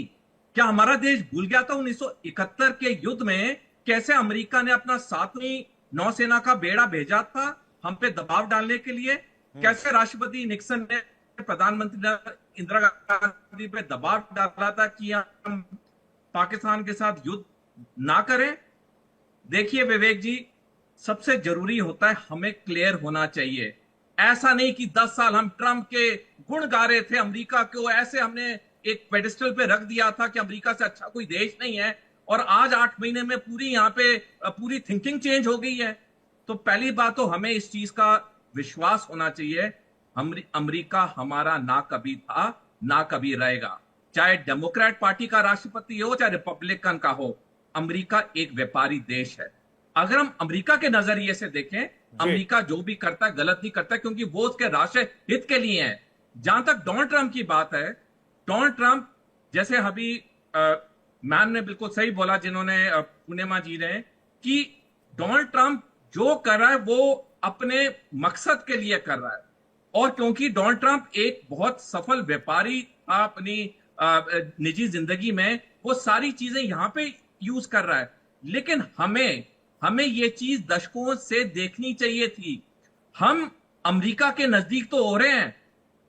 क्या हमारा देश भूल गया था 1971 के युद्ध में कैसे अमेरिका ने अपना 7वीं नौसेना का बेड़ा भेजा था हम पे दबाव डालने के लिए? कैसे राष्ट्रपति निक्सन ने प्रधानमंत्री इंदिरा गांधी पे दबाव डाला था कि हम पाकिस्तान के साथ युद्ध ना करें? देखिए विवेक जी, सबसे जरूरी होता है हमें क्लियर होना चाहिए। ऐसा नहीं कि 10 साल हम ट्रंप के गुण गा रहे थे, अमेरिका को ऐसे हमने एक पेडिस्टल पे रख दिया था कि अमेरिका से अच्छा कोई देश नहीं है, और आज 8 महीने में पूरी यहाँ पे पूरी थिंकिंग चेंज हो गई है। तो पहली बात तो हमें इस चीज का विश्वास होना चाहिए, अमेरिका हमारा ना कभी था ना कभी रहेगा। चाहे डेमोक्रेट पार्टी का राष्ट्रपति हो चाहे रिपब्लिकन का हो, अमेरिका एक व्यापारी देश है। अगर हम अमेरिका के नजरिए से देखें, अमेरिका जो भी करता है गलत नहीं करता, क्योंकि वो उसके राष्ट्रीय हित के लिए है। जहां तक डोनाल्ड ट्रंप की बात है, डोनाल्ड ट्रंप जैसे अभी मैम ने बिल्कुल सही बोला, जिन्होंने पूर्णिमा जी ने, कि डोनाल्ड ट्रंप जो कर रहा है वो अपने मकसद के लिए कर रहा है। और क्योंकि डोनाल्ड ट्रंप एक बहुत सफल व्यापारी था अपनी निजी जिंदगी में, वो सारी चीजें यहां पे यूज कर रहा है। लेकिन हमें ये चीज दशकों से देखनी चाहिए थी। हम अमेरिका के नजदीक तो हो रहे हैं,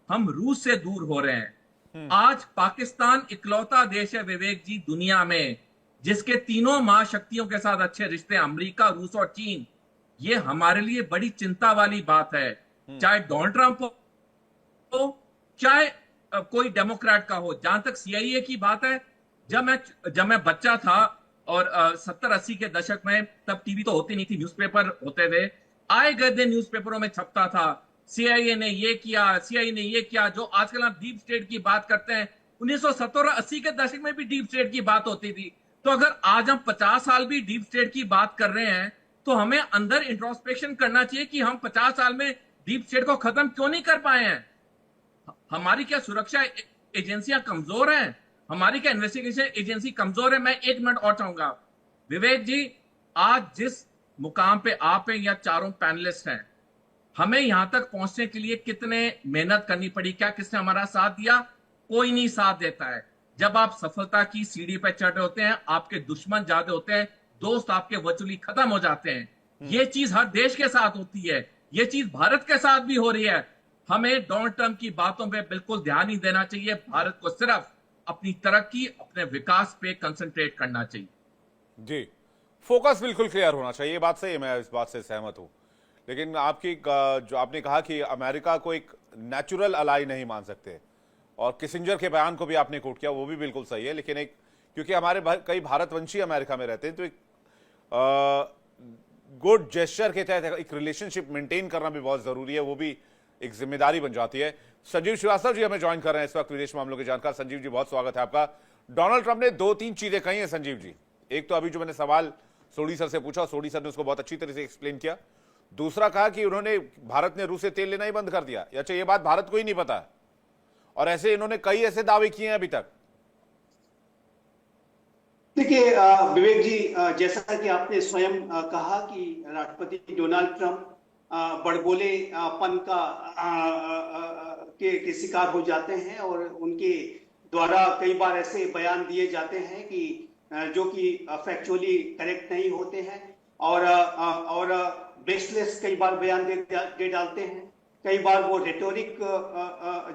हम रूस से दूर हो रहे हैं। आज पाकिस्तान इकलौता देश है विवेक जी दुनिया में जिसके तीनों महाशक्तियों के साथ अच्छे रिश्ते, अमेरिका, रूस और चीन। ये हमारे लिए बड़ी चिंता वाली बात है, चाहे डोनाल्ड ट्रंप हो चाहे कोई डेमोक्रेट का हो। जहां तक CIA की बात है, जब मैं बच्चा था और 70-80 के दशक में, तब टीवी तो होती नहीं थी, न्यूज़पेपर होते थे, आए गए दिन न्यूज़पेपरों में छपता था CIA ने ये किया, CIA ने ये किया। जो आजकल आप डीप स्टेट की बात करते हैं, 1970-80 के दशक में भी डीप स्टेट की बात होती थी। तो अगर आज हम 50 साल भी डीप स्टेट की बात कर रहे हैं, तो हमें अंदर इंट्रोस्पेक्शन करना चाहिए कि हम 50 साल में डीप स्टेट को खत्म क्यों नहीं कर पाए हैं। हमारी क्या सुरक्षा एजेंसियां कमजोर हैं? हमारी क्या इन्वेस्टिगेशन एजेंसी कमजोर है? मैं 1 मिनट और चाहूंगा विवेक जी, आज जिस मुकाम पे आप हैं या चारों पैनलिस्ट हैं, हमें यहां तक पहुंचने के लिए कितने मेहनत करनी पड़ी? क्या किसने हमारा साथ दिया? कोई नहीं साथ देता है। जब आप सफलता की सीढ़ी पर चढ़ रहे होते हैं, आपके दुश्मन ज्यादा होते हैं, दोस्त आपके वर्चुअली खत्म हो जाते हैं। ये चीज हर देश के साथ होती है, ये चीज भारत के साथ भी हो रही है। हमें डोनाल्ड ट्रंप की बातों पे बिल्कुल ध्यान नहीं देना चाहिए। भारत को सिर्फ अपनी तरक्की, अपने विकास पे कंसंट्रेट करना चाहिए। जी, फोकस बिल्कुल क्लियर होना चाहिए, ये बात सही है, मैं इस बात से सहमत हूं। लेकिन आपकी जो आपने कहा कि अमेरिका को एक नेचुरल अलाई नहीं मान सकते, और किसिंजर के बयान को भी आपने कोट किया, वो भी बिल्कुल सही है। लेकिन एक क्योंकि हमारे कई भारतवंशी अमेरिका में रहते हैं, तो एक गुड जेस्चर के तहत एक रिलेशनशिप मेंटेन करना भी बहुत जरूरी है, वो भी एक जिम्मेदारी बन जाती है। संजीव श्रीवास्तव जी हमें ज्वाइन कर रहे हैं इस वक्त, विदेश मामलों के जानकार। संजीव जी, बहुत स्वागत है आपका। डोनाल्ड ट्रंप ने 2-3 चीजें कही हैं संजीव जी। एक तो अभी जो मैंने सवाल सोडी सर से पूछा, सोडी सर ने उसको बहुत अच्छी तरह से एक्सप्लेन किया। दूसरा कहा कि उन्होंने भारत ने रूस से तेल लेना ही बंद कर दिया, अच्छा ये बात भारत को ही नहीं पता है, और ऐसे इन्होंने कई ऐसे दावे किए हैं अभी तक। देखिए विवेक जी, जैसा कि आपने स्वयं कहा कि राष्ट्रपति डोनाल्ड ट्रंप बड़बोलेपन के शिकार हो जाते हैं, और उनके द्वारा कई बार ऐसे बयान दिए जाते हैं कि जो कि फैक्चुअली करेक्ट नहीं होते हैं, और बेसलेस कई बार बयान दे डालते हैं। कई बार वो रेटोरिक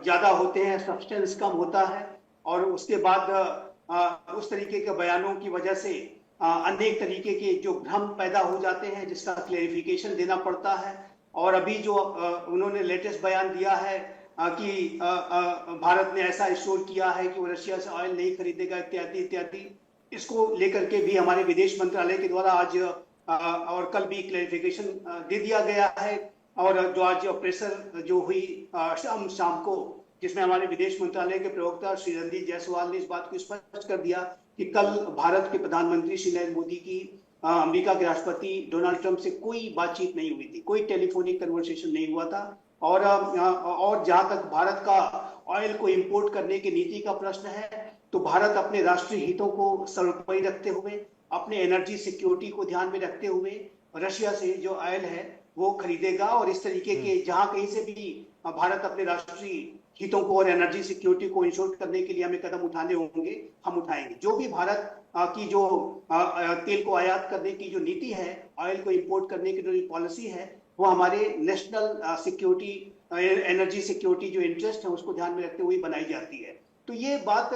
ज्यादा होते हैं, सब्सटेंस कम होता है, और उसके बाद उस तरीके के बयानों की वजह से अनेक तरीके के जो भ्रम पैदा हो जाते हैं, जिसका क्लेरिफिकेशन देना पड़ता है। और अभी जो उन्होंने लेटेस्ट बयान दिया है कि भारत ने ऐसा इंश्योर किया है कि वो रशिया से ऑयल नहीं खरीदेगा, इत्यादि इत्यादि, इसको लेकर के भी हमारे विदेश मंत्रालय के द्वारा आज और कल भी क्लेरिफिकेशन दे दिया गया है। और जो आज प्रेशर जो हुई शाम को, जिसमें हमारे विदेश मंत्रालय के प्रवक्ता श्री रणदीप जायसवाल ने इस बात को स्पष्ट कर दिया कि कल भारत के प्रधानमंत्री श्री नरेंद्र मोदी की अमेरिका के राष्ट्रपति डोनाल्ड ट्रंप से कोई बातचीत नहीं हुई थी, कोई टेलीफोनिक कन्वर्सेशन नहीं हुआ था। और जहां तक भारत का ऑयल को इंपोर्ट करने की नीति का प्रश्न है, तो भारत अपने राष्ट्रीय हितों को सर्वोपरि रखते हुए, अपने एनर्जी सिक्योरिटी को ध्यान में रखते हुए रशिया से जो ऑयल है वो खरीदेगा। और इस तरीके के जहां कहीं से भी भारत अपने राष्ट्रीय हितों को और एनर्जी सिक्योरिटी को इंश्योर करने के लिए हमें कदम उठाने होंगे, हम उठाएंगे। जो भी भारत की जो तेल को आयात करने की जो नीति है, ऑयल को इंपोर्ट करने की जो पॉलिसी है, वो हमारे नेशनल सिक्योरिटी, एनर्जी सिक्योरिटी जो इंटरेस्ट है उसको ध्यान में रखते हुए बनाई जाती है। तो ये बात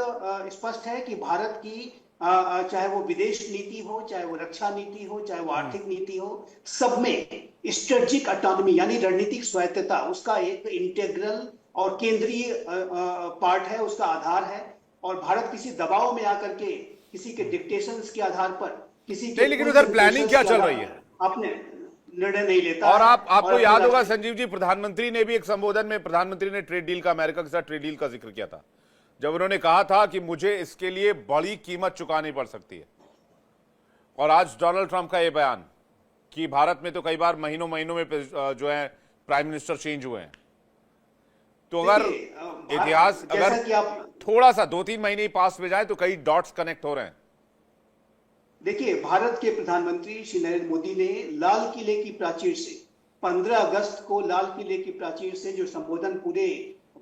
स्पष्ट है कि भारत की चाहे वो विदेश नीति हो, चाहे वो रक्षा नीति हो, चाहे वो आर्थिक नीति हो, सब में स्ट्रेटेजिक ऑटोनॉमी यानी रणनीतिक स्वायत्तता उसका एक इंटीग्रल और केंद्रीय पार्ट है, उसका आधार है। और भारत किसी दबाव में आकर के, किसी के डिक्टेशंस के आधार पर, किसी के लेकिन उधर प्लानिंग क्या चल रही है, अपने निर्णय नहीं लेता। और आपको याद होगा संजीव जी, प्रधानमंत्री ने भी एक संबोधन में प्रधानमंत्री ने ट्रेड डील का, अमेरिका के साथ ट्रेड डील का जिक्र किया था, जब उन्होंने कहा था कि मुझे इसके लिए बड़ी कीमत चुकानी पड़ सकती है। और आज डोनाल्ड ट्रंप का यह बयान कि भारत में तो कई बार महीनों में जो है प्राइम मिनिस्टर चेंज हुए हैं, तो अगर इतिहास अगर थोड़ा सा 2-3 महीने पास में जाए तो कई डॉट्स कनेक्ट हो रहे हैं। देखिए, भारत के प्रधानमंत्री श्री नरेंद्र मोदी ने लाल किले की प्राचीर से 15 अगस्त को लाल किले की प्राचीर से जो संबोधन पूरे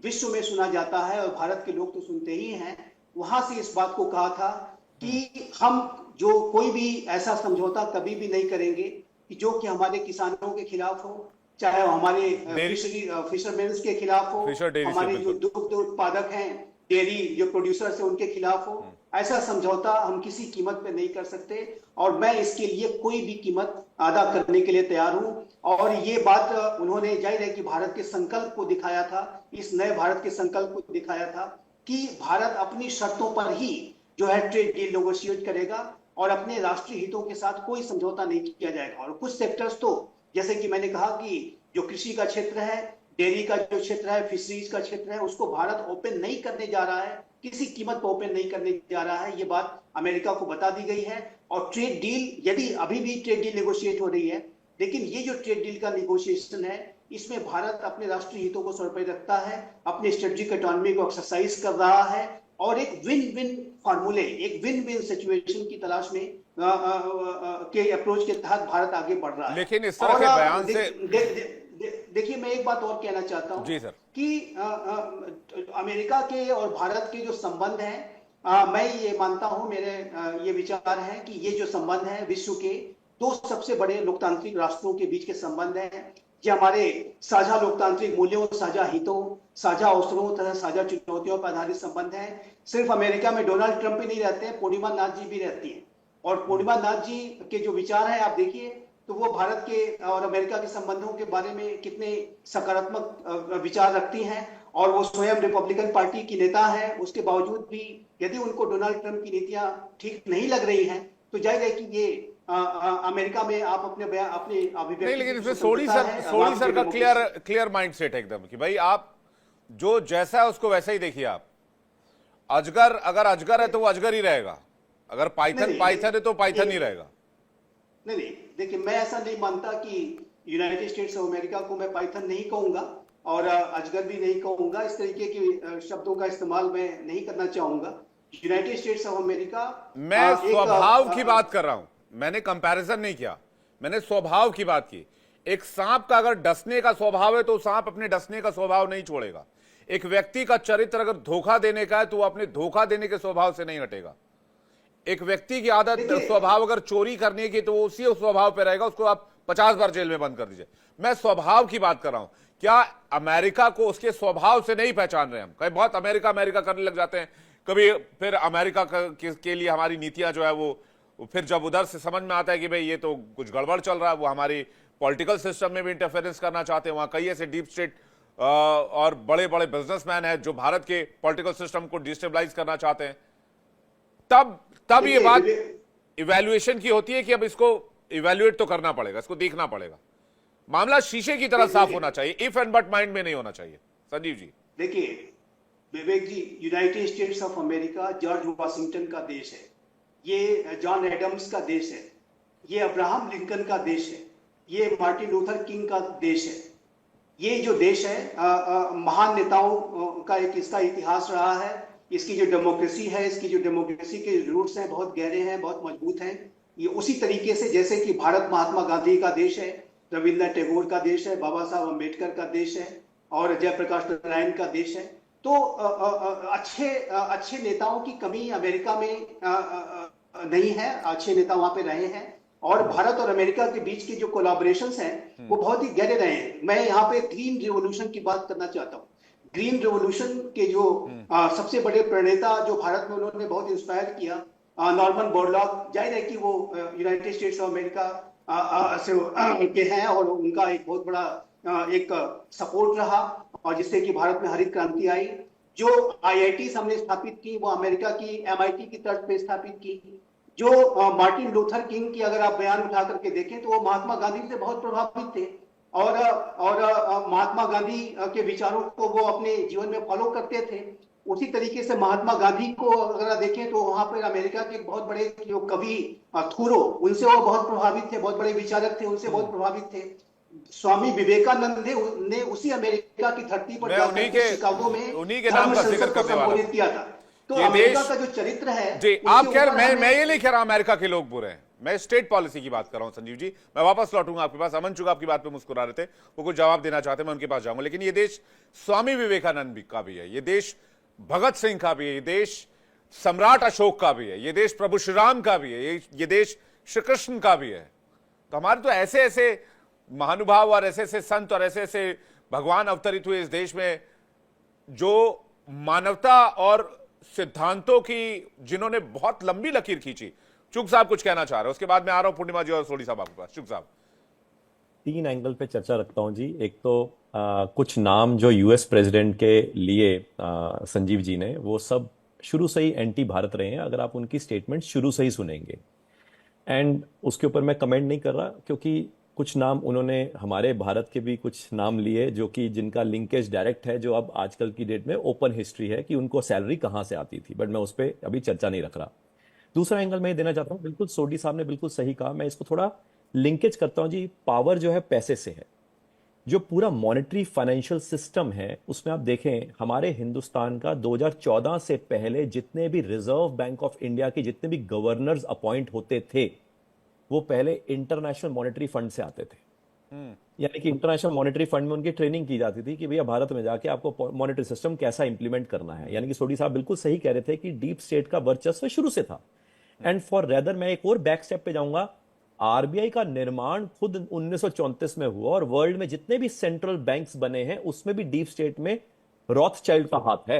विश्व में सुना जाता है और भारत के लोग तो सुनते ही हैं, वहां से इस बात को कहा था कि हम जो कोई भी ऐसा समझौता कभी भी नहीं करेंगे कि जो कि हमारे किसानों के खिलाफ हो, चाहे वो हमारे फिशरमैन्स के खिलाफ हो, हमारे जो दुग्ध उत्पादक हैं, डेयरी जो प्रोड्यूसर्स हैं उनके खिलाफ हो। ऐसा समझौता हम किसी कीमत पे नहीं कर सकते, और मैं इसके लिए कोई भी कीमत अदा करने के लिए तैयार हूं। और ये बात उन्होंने जाहिर है कि भारत के संकल्प को दिखाया था, इस नए भारत के संकल्प को दिखाया था कि भारत अपनी शर्तों पर ही जो है ट्रेड डील नेगोशिएट करेगा और अपने राष्ट्रीय हितों के साथ कोई समझौता नहीं किया जाएगा। और कुछ सेक्टर्स तो जैसे कि मैंने कहा कि जो कृषि का क्षेत्र है, डेयरी का जो क्षेत्र है, फिशरीज का क्षेत्र है, उसको भारत ओपन नहीं करने जा रहा है, किसी कीमत पर ओपन नहीं करने जा रहा है। ये बात अमेरिका को बता दी गई है। और ट्रेड डील, यदि अभी भी ट्रेड डील नेगोशिएट हो रही है, लेकिन ये जो ट्रेड डील का नेगोशिएशन है, इसमें भारत अपने राष्ट्रीय हितों को सर्वोपरि रखता है, अपने स्ट्रेटेजिक ऑटोनॉमी को एक्सरसाइज कर रहा है, और एक विन विन फॉर्मूले, एक विन विन सिचुएशन की तलाश में के अप्रोच के तहत भारत आगे बढ़ रहा है। लेकिन इस तरह के बयान से देखिए, मैं एक बात और कहना चाहता हूं जी सर, कि अमेरिका के और भारत के जो संबंध हैं, मैं ये मानता हूं, मेरे ये विचार है कि ये जो संबंध है विश्व के दो सबसे बड़े लोकतांत्रिक राष्ट्रों के बीच के संबंध हैं। ये हमारे साझा लोकतांत्रिक मूल्यों, साझा हितों, साझा अवसरों तथा साझा चुनौतियों पर आधारित संबंध है। सिर्फ अमेरिका में डोनाल्ड ट्रंप ही नहीं रहते हैं, पूर्णिमा नाथ जी भी रहती हैं, और पूर्णिमा नाथ जी के जो विचार हैं आप देखिए तो वो भारत के और अमेरिका के संबंधों के बारे में कितने सकारात्मक विचार रखती हैं, और वो स्वयं रिपब्लिकन पार्टी की नेता है। उसके बावजूद भी यदि उनको डोनाल्ड ट्रंप की नीतियां ठीक नहीं लग रही हैं तो जाहिर है कि ये अमेरिका में आप अपने अभिव्यक्ति नहीं, लेकिन इसमें सोडी सर का क्लियर माइंडसेट है एकदम कि भाई आप जो जैसा है उसको वैसा ही देखिए। आप अजगर अगर अजगर है तो वो अजगर ही रहेगा, अगर पाइथन पाइथन है तो पाइथन ही रहेगा। नहीं, देखिए मैं ऐसा नहीं मानता कि यूनाइटेड स्टेट्स ऑफ अमेरिका को मैं पाइथन नहीं कहूंगा और अजगर भी नहीं कहूंगा। इस तरीके के शब्दों का इस्तेमाल मैं नहीं करना चाहूंगा। यूनाइटेड स्टेट्स ऑफ अमेरिका, मैं स्वभाव की बात कर रहा हूं, मैंने कंपैरिजन नहीं किया, मैंने स्वभाव की बात की। एक सांप का अगर डसने का स्वभाव है तो सांप अपने डसने का स्वभाव नहीं छोड़ेगा। एक व्यक्ति का चरित्र अगर धोखा देने का है तो वो अपने धोखा देने के स्वभाव से नहीं हटेगा। एक व्यक्ति की आदत स्वभाव अगर चोरी करने की तो वो उसी स्वभाव पे रहेगा, उसको आप 50 बार जेल में बंद कर दीजिए। मैं स्वभाव की बात कर रहा हूं। क्या अमेरिका को उसके स्वभाव से नहीं पहचान रहे हम? कहीं बहुत अमेरिका अमेरिका करने लग जाते हैं, कभी फिर अमेरिका के लिए हमारी नीतियां जो है वो फिर जब उधर से समझ में आता है कि भाई ये तो कुछ गड़बड़ चल रहा है, वो हमारी पॉलिटिकल सिस्टम में भी इंटरफेरेंस करना चाहते हैं। वहां कई ऐसे डीप स्टेट और बड़े बड़े बिजनेसमैन हैं जो भारत के पॉलिटिकल सिस्टम को डिस्टेबलाइज करना चाहते हैं। तब ये बात इवैल्यूएशन की होती है कि अब इसको इवैल्यूएट तो करना पड़ेगा, इसको देखना पड़ेगा। मामला शीशे की तरह साफ होना चाहिए, इफ एंड बट माइंड में नहीं होना चाहिए। संजीव जी देखिए, Vivek ji, United States of America George Washington का देश है, ये जॉन एडम्स का देश है, ये अब्राहम लिंकन का देश है, ये मार्टिन लूथर किंग का देश है। ये जो देश है महान नेताओं का एक इसका इतिहास रहा है। इसकी जो डेमोक्रेसी है, इसकी जो डेमोक्रेसी के रूट्स हैं बहुत गहरे हैं, बहुत मजबूत हैं। ये उसी तरीके से जैसे कि भारत महात्मा गांधी का देश है, रविंद्रनाथ टैगोर का देश है, बाबा साहब अम्बेडकर का देश है और जयप्रकाश नारायण का देश है। तो अच्छे नेताओं की कमी अमेरिका में नहीं है, अच्छे नेता वहां पे रहे हैं और भारत और अमेरिका के बीच की जो कोलैबोरेशंस हैं वो बहुत ही गहरे रहे हैं। मैं यहाँ पे ग्रीन रिवॉल्यूशन की बात करना चाहता हूँ। ग्रीन रिवॉल्यूशन के जो सबसे बड़े प्रणेता जो भारत में उन्होंने बहुत इंस्पायर किया, नॉर्मन बोरलॉग, जाहिर है कि वो यूनाइटेड स्टेट्स ऑफ अमेरिका से के हैं और उनका एक बहुत बड़ा एक सपोर्ट रहा और जिससे कि भारत में हरित क्रांति आई। जो IIT हमने स्थापित की वो अमेरिका की MIT की तर्ज पे स्थापित की। जो मार्टिन लूथर किंग की अगर आप बयान उठा करके देखें तो वो महात्मा गांधी से बहुत प्रभावित थे और महात्मा गांधी के विचारों को वो अपने जीवन में फॉलो करते थे। उसी तरीके से महात्मा गांधी को अगर देखें तो वहां पर अमेरिका के बहुत बड़े जो कवि थोरो, उनसे वो बहुत प्रभावित थे, बहुत बड़े विचारक थे, उनसे बहुत प्रभावित थे। स्वामी विवेकानंद ने उसी अमेरिका की धरती पर शिकागो में उन्हीं के नाम का जिक्र करने वाला किया था। तो अमेरिका का जो चरित्र है जी, आप कह रहे, मैं ये नहीं कह रहा अमेरिका के लोग बुरे हैं, मैं स्टेट पॉलिसी की बात कर रहा हूं। संजीव जी, मैं वापस लौटूंगा आपके पास। अमन चुग आपकी बात पे मुस्कुरा रहे थे, वो कुछ जवाब देना चाहते, मैं उनके पास जाऊंगा। लेकिन ये देश स्वामी विवेकानंद का भी है, ये देश भगत सिंह का भी है, ये देश सम्राट अशोक का भी है, ये देश प्रभु श्री राम का भी है, ये देश श्री कृष्ण का भी है। तो हमारे तो ऐसे ऐसे महानुभाव और ऐसे ऐसे संत और ऐसे ऐसे भगवान अवतरित हुए इस देश में जो मानवता और सिद्धांतों की जिन्होंने बहुत लंबी लकीर खींची। चुग साहब कुछ कहना चाह रहे हैं, उसके बाद मैं आ रहा हूं पूर्णिमा जी और सोडी साहब आपके पास। चुग साहब, 3 एंगल पे चर्चा रखता हूं जी। एक तो कुछ नाम जो US प्रेसिडेंट के लिए संजीव जी ने, वो सब शुरू से ही एंटी भारत रहे हैं, अगर आप उनकी स्टेटमेंट शुरू से ही सुनेंगे। एंड उसके ऊपर मैं कमेंट नहीं कर रहा क्योंकि कुछ नाम उन्होंने हमारे भारत के भी कुछ नाम लिए जो कि जिनका लिंकेज डायरेक्ट है, जो अब आजकल की डेट में ओपन हिस्ट्री है कि उनको सैलरी कहां से आती थी, बट मैं उस पर अभी चर्चा नहीं रख रहा। दूसरा एंगल मैं देना चाहता हूं, बिल्कुल सोडी साहब ने बिल्कुल सही कहा, मैं इसको थोड़ा लिंकेज करता हूं जी। पावर जो है पैसे से है, जो पूरा मॉनेटरी फाइनेंशियल सिस्टम है उसमें आप देखें हमारे हिंदुस्तान का 2014 से पहले जितने भी रिजर्व बैंक ऑफ इंडिया के जितने भी गवर्नर्स अपॉइंट होते थे वो पहले इंटरनेशनल मॉनेटरी फंड से आते थे। यानी कि इंटरनेशनल मॉनेटरी फंड में उनकी ट्रेनिंग की जाती थी कि भैया भारत में जाके आपको मॉनेटरी सिस्टम कैसा इंप्लीमेंट करना है। यानी कि सोडी साहब बिल्कुल सही कह रहे थे कि डीप स्टेट का वर्चस्व शुरू से था। एंड फॉर रेदर मैं एक और बैक स्टेप पे जाऊंगा, RBI का निर्माण खुद 1934 में हुआ और वर्ल्ड में जितने भी सेंट्रल बैंक्स बने हैं उसमें भी डीप स्टेट में रॉथस्चाइल्ड का हाथ है।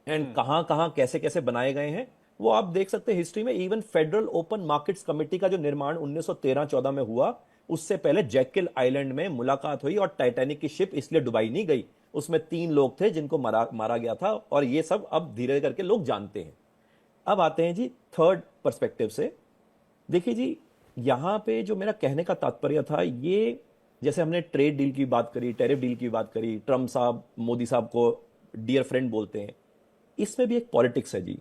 एंड कहां कहां कैसे कैसे बनाए गए हैं वो आप देख सकते हैं हिस्ट्री में, even federal open markets committee का जो निर्माण 1913-14 में हुआ, उससे पहले जैकिल आइलैंड में मुलाकात हुई और टाइटैनिक की शिप इसलिए डुबाई नहीं गई, उसमें 3 लोग थे जिनको मारा गया था, और ये सब अब धीरे करके लोग जानते हैं। अब आते हैं जी थर्ड पर्सपेक्टिव से। देखिए जी, यहां पे जो मेरा कहने का तात्पर्य था, ये जैसे हमने ट्रेड डील की बात करी, टैरिफ डील की बात करी, ट्रम्प साहब मोदी साहब को डियर फ्रेंड बोलते हैं, इसमें भी एक पॉलिटिक्स है जी।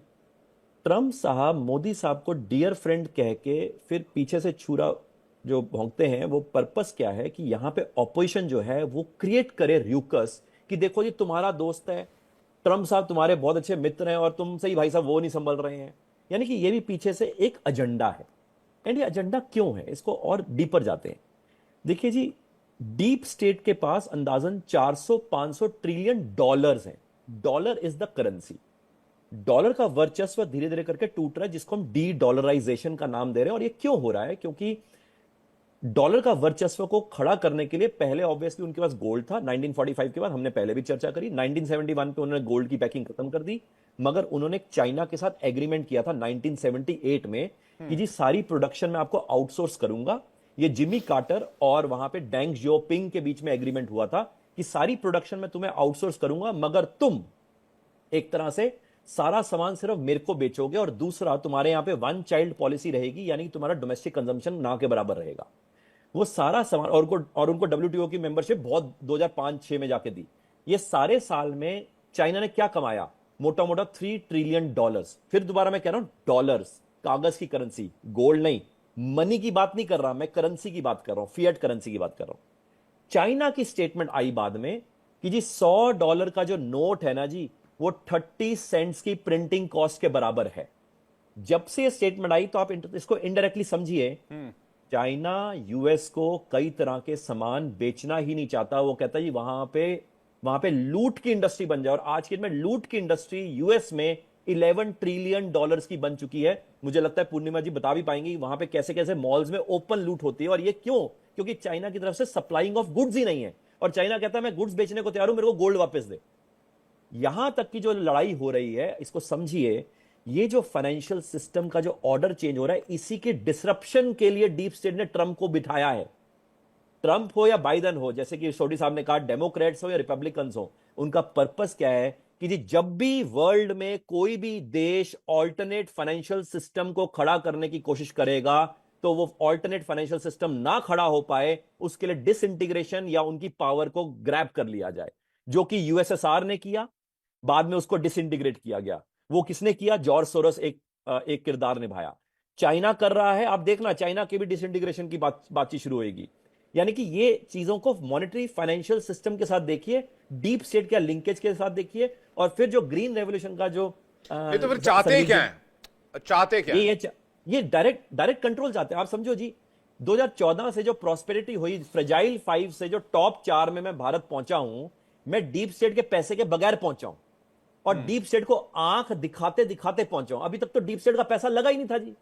ट्रम्प साहब मोदी साहब को डियर फ्रेंड कह के फिर पीछे से छुरा जो भोंकते हैं, वो पर्पस क्या है कि यहां पे ऑपोजिशन जो है वो क्रिएट करे र्यूकस कि देखो जी तुम्हारा दोस्त है ट्रम्प साहब, तुम्हारे बहुत अच्छे मित्र हैं और तुमसे ही भाई साहब वो नहीं संभल रहे हैं। यानी कि ये भी पीछे से एक एजेंडा है। एंड ये एजेंडा क्यों है, इसको और डीपर जाते हैं। देखिए जी, डीप स्टेट के पास अंदाजन 400-500 ट्रिलियन डॉलर्स हैं। Dollar is the currency. Dollar का वर्चस्व धीरे धीरे करके टूट रहा है, जिसको हम डी डॉलराइजेशन का नाम दे रहे हैं। और ये क्यों हो रहा है? क्योंकि डॉलर का वर्चस्व को खड़ा करने के लिए पहले ऑब्वियसली उनके पास गोल्ड था। 1945 के बाद हमने पहले भी चर्चा करी, 1971 पे उन्होंने गोल्ड की पैकिंग खत्म कर दी, मगर उन्होंने चाइना के साथ एग्रीमेंट किया था 1978 में कि जी सारी प्रोडक्शन में आपको आउटसोर्स करूंगा। ये जिमी कार्टर और वहां पे डेंग जियोपिंग के बीच में एग्रीमेंट हुआ था कि सारी प्रोडक्शन में तुम्हें आउटसोर्स करूंगा, मगर तुम एक तरह से सारा सामान सिर्फ मेरे को बेचोगे, और दूसरा तुम्हारे यहां पे 1 चाइल्ड पॉलिसी रहेगी, यानी तुम्हारा डोमेस्टिक कंजम्पशन ना के बराबर रहेगा। वो सारा सामान और उनको WTO की मेंबरशिप बहुत 2005-6 में जाके दी। ये सारे साल में चाइना ने क्या कमाया? मोटा मोटा $3 ट्रिलियन। फिर दोबारा मैं कह रहा हूं डॉलर्स, कागज की करेंसी, गोल्ड नहीं, मनी की बात नहीं कर रहा मैं, करेंसी की बात कर रहा हूं, फिएट करेंसी की बात कर रहा हूं। चाइना की स्टेटमेंट आई बाद में कि जी $100 का जो नोट है ना जी, वो 30 सेंट्स की प्रिंटिंग कॉस्ट के बराबर है। जब से ये स्टेटमेंट आई तो आप इसको इनडायरेक्टली समझिए, चाइना यूएस को कई तरह के सामान बेचना ही नहीं चाहता। वो कहता है जी वहां पे लूट की इंडस्ट्री बन जाए, और आज के दिन में लूट की इंडस्ट्री यूएस में $11 ट्रिलियन की बन चुकी है। मुझे लगता है पूर्णिमा जी बता भी पाएंगी वहां पे कैसे कैसे मॉल्स में ओपन लूट होती है। और ये क्यों? क्योंकि चाइना की तरफ से सप्लाइंग ऑफ गुड्स ही नहीं है, और चाइना कहता है मैं गुड्स बेचने को तैयार हूं, मेरे को गोल्ड वापस दे। यहां तक की जो लड़ाई हो रही है, इसको समझिए, ये जो फाइनेंशियल सिस्टम का जो ऑर्डर चेंज हो रहा है, इसी के डिसरप्शन के लिए डीप स्टेट ने ट्रंप को बिठाया है। ट्रंप हो या बाइडेन हो, जैसे कि सोडी साहब ने कहा, डेमोक्रेट्स हो या रिपब्लिकन्स हो, उनका पर्पस क्या है कि जी जब भी वर्ल्ड में कोई भी देश ऑल्टरनेट फाइनेंशियल सिस्टम को खड़ा करने की कोशिश करेगा, तो वो ऑल्टरनेट फाइनेंशियल सिस्टम ना खड़ा हो पाए, उसके लिए डिसइंटीग्रेशन या उनकी पावर को ग्रैब कर लिया जाए, जो कि यूएसएसआर ने किया, बाद में उसको डिसइंटीग्रेट किया गया। वो किसने किया? जॉर्ज सोरोस एक किरदार निभाया। चाइना कर रहा है, आप देखना चाइना के भी डिसइंटीग्रेशन की बातचीत शुरू होगी। यानी कि ये चीजों को मॉनेटरी फाइनेंशियल सिस्टम के साथ देखिए, डीप स्टेट के लिंकेज के साथ देखिए, और फिर जो ग्रीन रेवोल्यूशन का जो ये तो फिर चाहते क्या है? चाहते क्या? ये डायरेक्ट कंट्रोल चाहते हैं। आप समझो जी, 2014 से जो प्रॉस्पेरिटी हुई, फ्रेजाइल 5 से जो टॉप 4 में मैं भारत पहुंचा हूं, मैं डीप स्टेट के पैसे के बगैर पहुंचा हूं, और डीप स्टेट को आंख दिखाते दिखाते पहुंचा हूं। अभी तक तो डीप स्टेट का पैसा लगा ही नहीं था जी।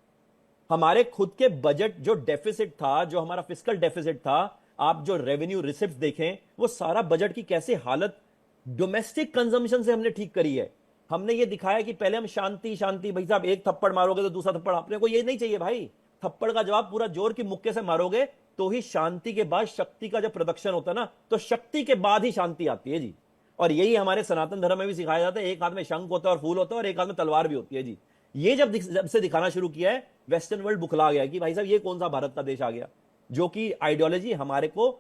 हमारे खुद के बजट जो डेफिसिट था, जो हमारा फिस्कल डेफिसिट था, आप जो रेवेन्यू रिसिप्ट देखें, वो सारा बजट की कैसे हालत डोमेस्टिक कंजम्पशन से हमने ठीक करी है। हमने ये दिखाया कि पहले हम शांति शांति, भाई साहब एक थप्पड़ मारोगे तो दूसरा थप्पड़, अपने को ये नहीं चाहिए भाई। थप्पड़ का जवाब पूरा जोर की मुक्के से मारोगे तो ही शांति के बाद शक्ति का जब प्रोडक्शन होता है ना, तो शक्ति के बाद ही शांति आती है जी। और यही हमारे सनातन धर्म में भी सिखाया जाता है, एक हाथ में शंख होता है और फूल होता है, और एक हाथ में तलवार भी होती है जी। ये जब से दिखाना शुरू किया है, वेस्टर्न वर्ल्ड बुखला गया कि भाई साहब ये कौन सा भारत का देश आ गया, जो कि आइडियोलॉजी हमारे को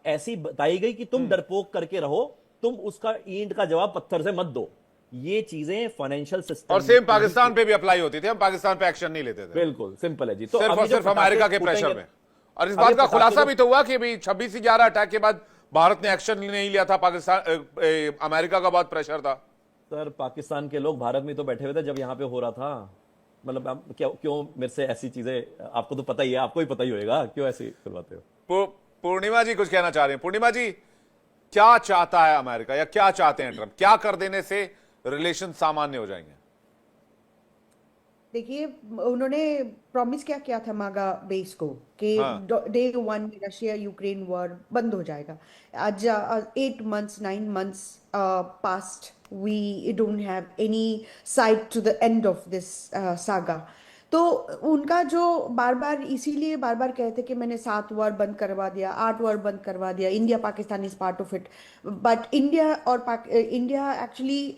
ऐसी बताई गई कि तुम डरपोक करके रहो, तुम उसका ईंट का जवाब पत्थर से मत दो। ये चीजें फाइनेंशियल सिस्टम, और सेम पाकिस्तान पे भी अप्लाई होती थी, हम पाकिस्तान पे एक्शन नहीं लेते थे। बिल्कुल सिंपल है जी। तो सिर्फ और सिर्फ अमेरिका के प्रेशर में। और इस बात का खुलासा भी तो हुआ कि भाई 26/11 अटैक के बाद भारत ने एक्शन नहीं लिया था, पाकिस्तान अमेरिका का बहुत प्रेशर था। सर पाकिस्तान के लोग भारत में तो बैठे हुए थे जब यहाँ पे हो रहा था। मतलब आप क्यों मेरे से ऐसी चीजें, आपको तो पता ही है, आपको ही पता ही होगा, क्यों ऐसे करवाते हो? पूर्णिमा जी कुछ कहना चाह रहे हैं। पूर्णिमा जी, क्या चाहता है अमेरिका, या क्या चाहते हैं ट्रंप? क्या कर देने से रिलेशन सामान्य हो जाएंगे? देखिए उन्होंने प्रॉमिस क्या किया था मागा बेस को कि डे 1 रशिया यूक्रेन वॉर बंद हो जाएगा। आज 8 months 9 months past, we don't have any sight to the end of this saga. तो उनका जो बार बार इसीलिए बार बार कहते कि मैंने 7 वार बंद करवा दिया, 8 वार बंद करवा दिया, India Pakistan is part of it, but India actually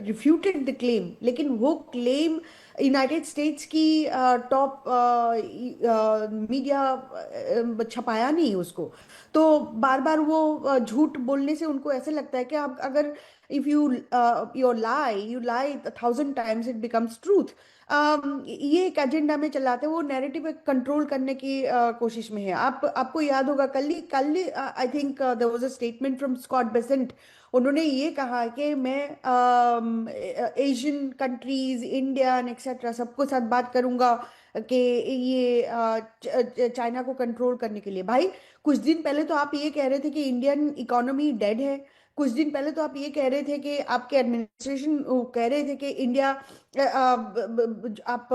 refuted the claim. लेकिन वो क्लेम यूनाइटेड स्टेट्स की टॉप मीडिया छपाया नहीं उसको। तो बार बार वो झूठ बोलने से उनको ऐसे लगता है कि आप अगर if you lie 1,000 times it becomes truth। ये एक एजेंडा में चलाते हैं, वो नैरेटिव कंट्रोल करने की कोशिश में है। आपको याद होगा कल I think there was a statement from Scott Bessent. उन्होंने ये कहा कि मैं एशियन कंट्रीज, इंडिया एक्सेट्रा सबको साथ बात करूंगा कि ये चाइना को कंट्रोल करने के लिए। भाई कुछ दिन पहले तो आप ये कह रहे थे कि इंडियन इकोनॉमी डेड है, कुछ दिन पहले तो आप ये कह रहे थे कि आपके एडमिनिस्ट्रेशन कह रहे थे कि इंडिया आप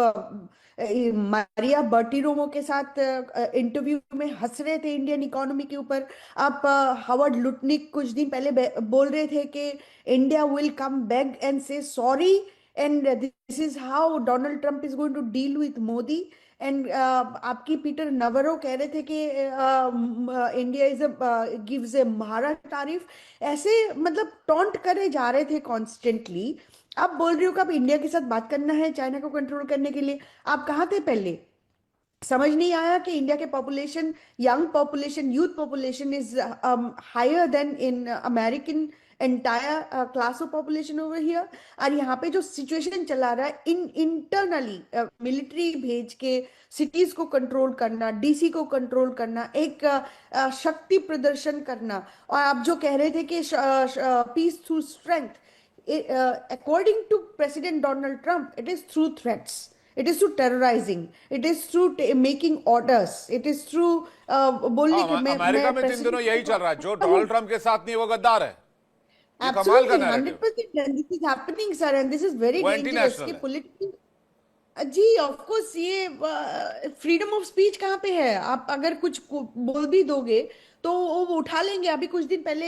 मारिया बर्टिरोमो के साथ इंटरव्यू में हंस रहे थे इंडियन इकोनॉमी के ऊपर। आप हावर्ड लुटनिक कुछ दिन पहले बोल रहे थे कि India will come back and से sorry and this is how Donald Trump is going to deal with Modi. And आपकी पीटर नवरो कह रहे थे कि इंडिया इज गिव्स ए महारा तारीफ। ऐसे मतलब टॉन्ट करे जा रहे थे कॉन्स्टेंटली। आप बोल रहे हो कि आप इंडिया के साथ बात करना है चाइना को कंट्रोल करने के लिए। आप कहाँ थे पहले? समझ नहीं आया कि इंडिया के population, young population, youth population is higher than in American entire class of population over here. और यहाँ पे जो सिचुएशन चला रहा है इंटरनली मिलिट्री भेज के सिटीज को कंट्रोल करना, डीसी को कंट्रोल करना, एक शक्ति प्रदर्शन करना। और आप जो कह रहे थे कि peace through strength, according to President Donald Trump, it is through threats, it is through terrorizing, it is through making orders, it is through बोलने के मैं अमेरिका में इन दिनों यही चल रहा है, जो डोनाल्ड ट्रंप के साथ नहीं वो गद्दार है। ये कमाल का narrative. 100% this is happening sir, and this is very dangerous कि political जी ऑफ कोर्स ये फ्रीडम ऑफ स्पीच कहाँ पे है? आप अगर कुछ बोल भी दोगे तो वो उठा लेंगे। अभी कुछ दिन पहले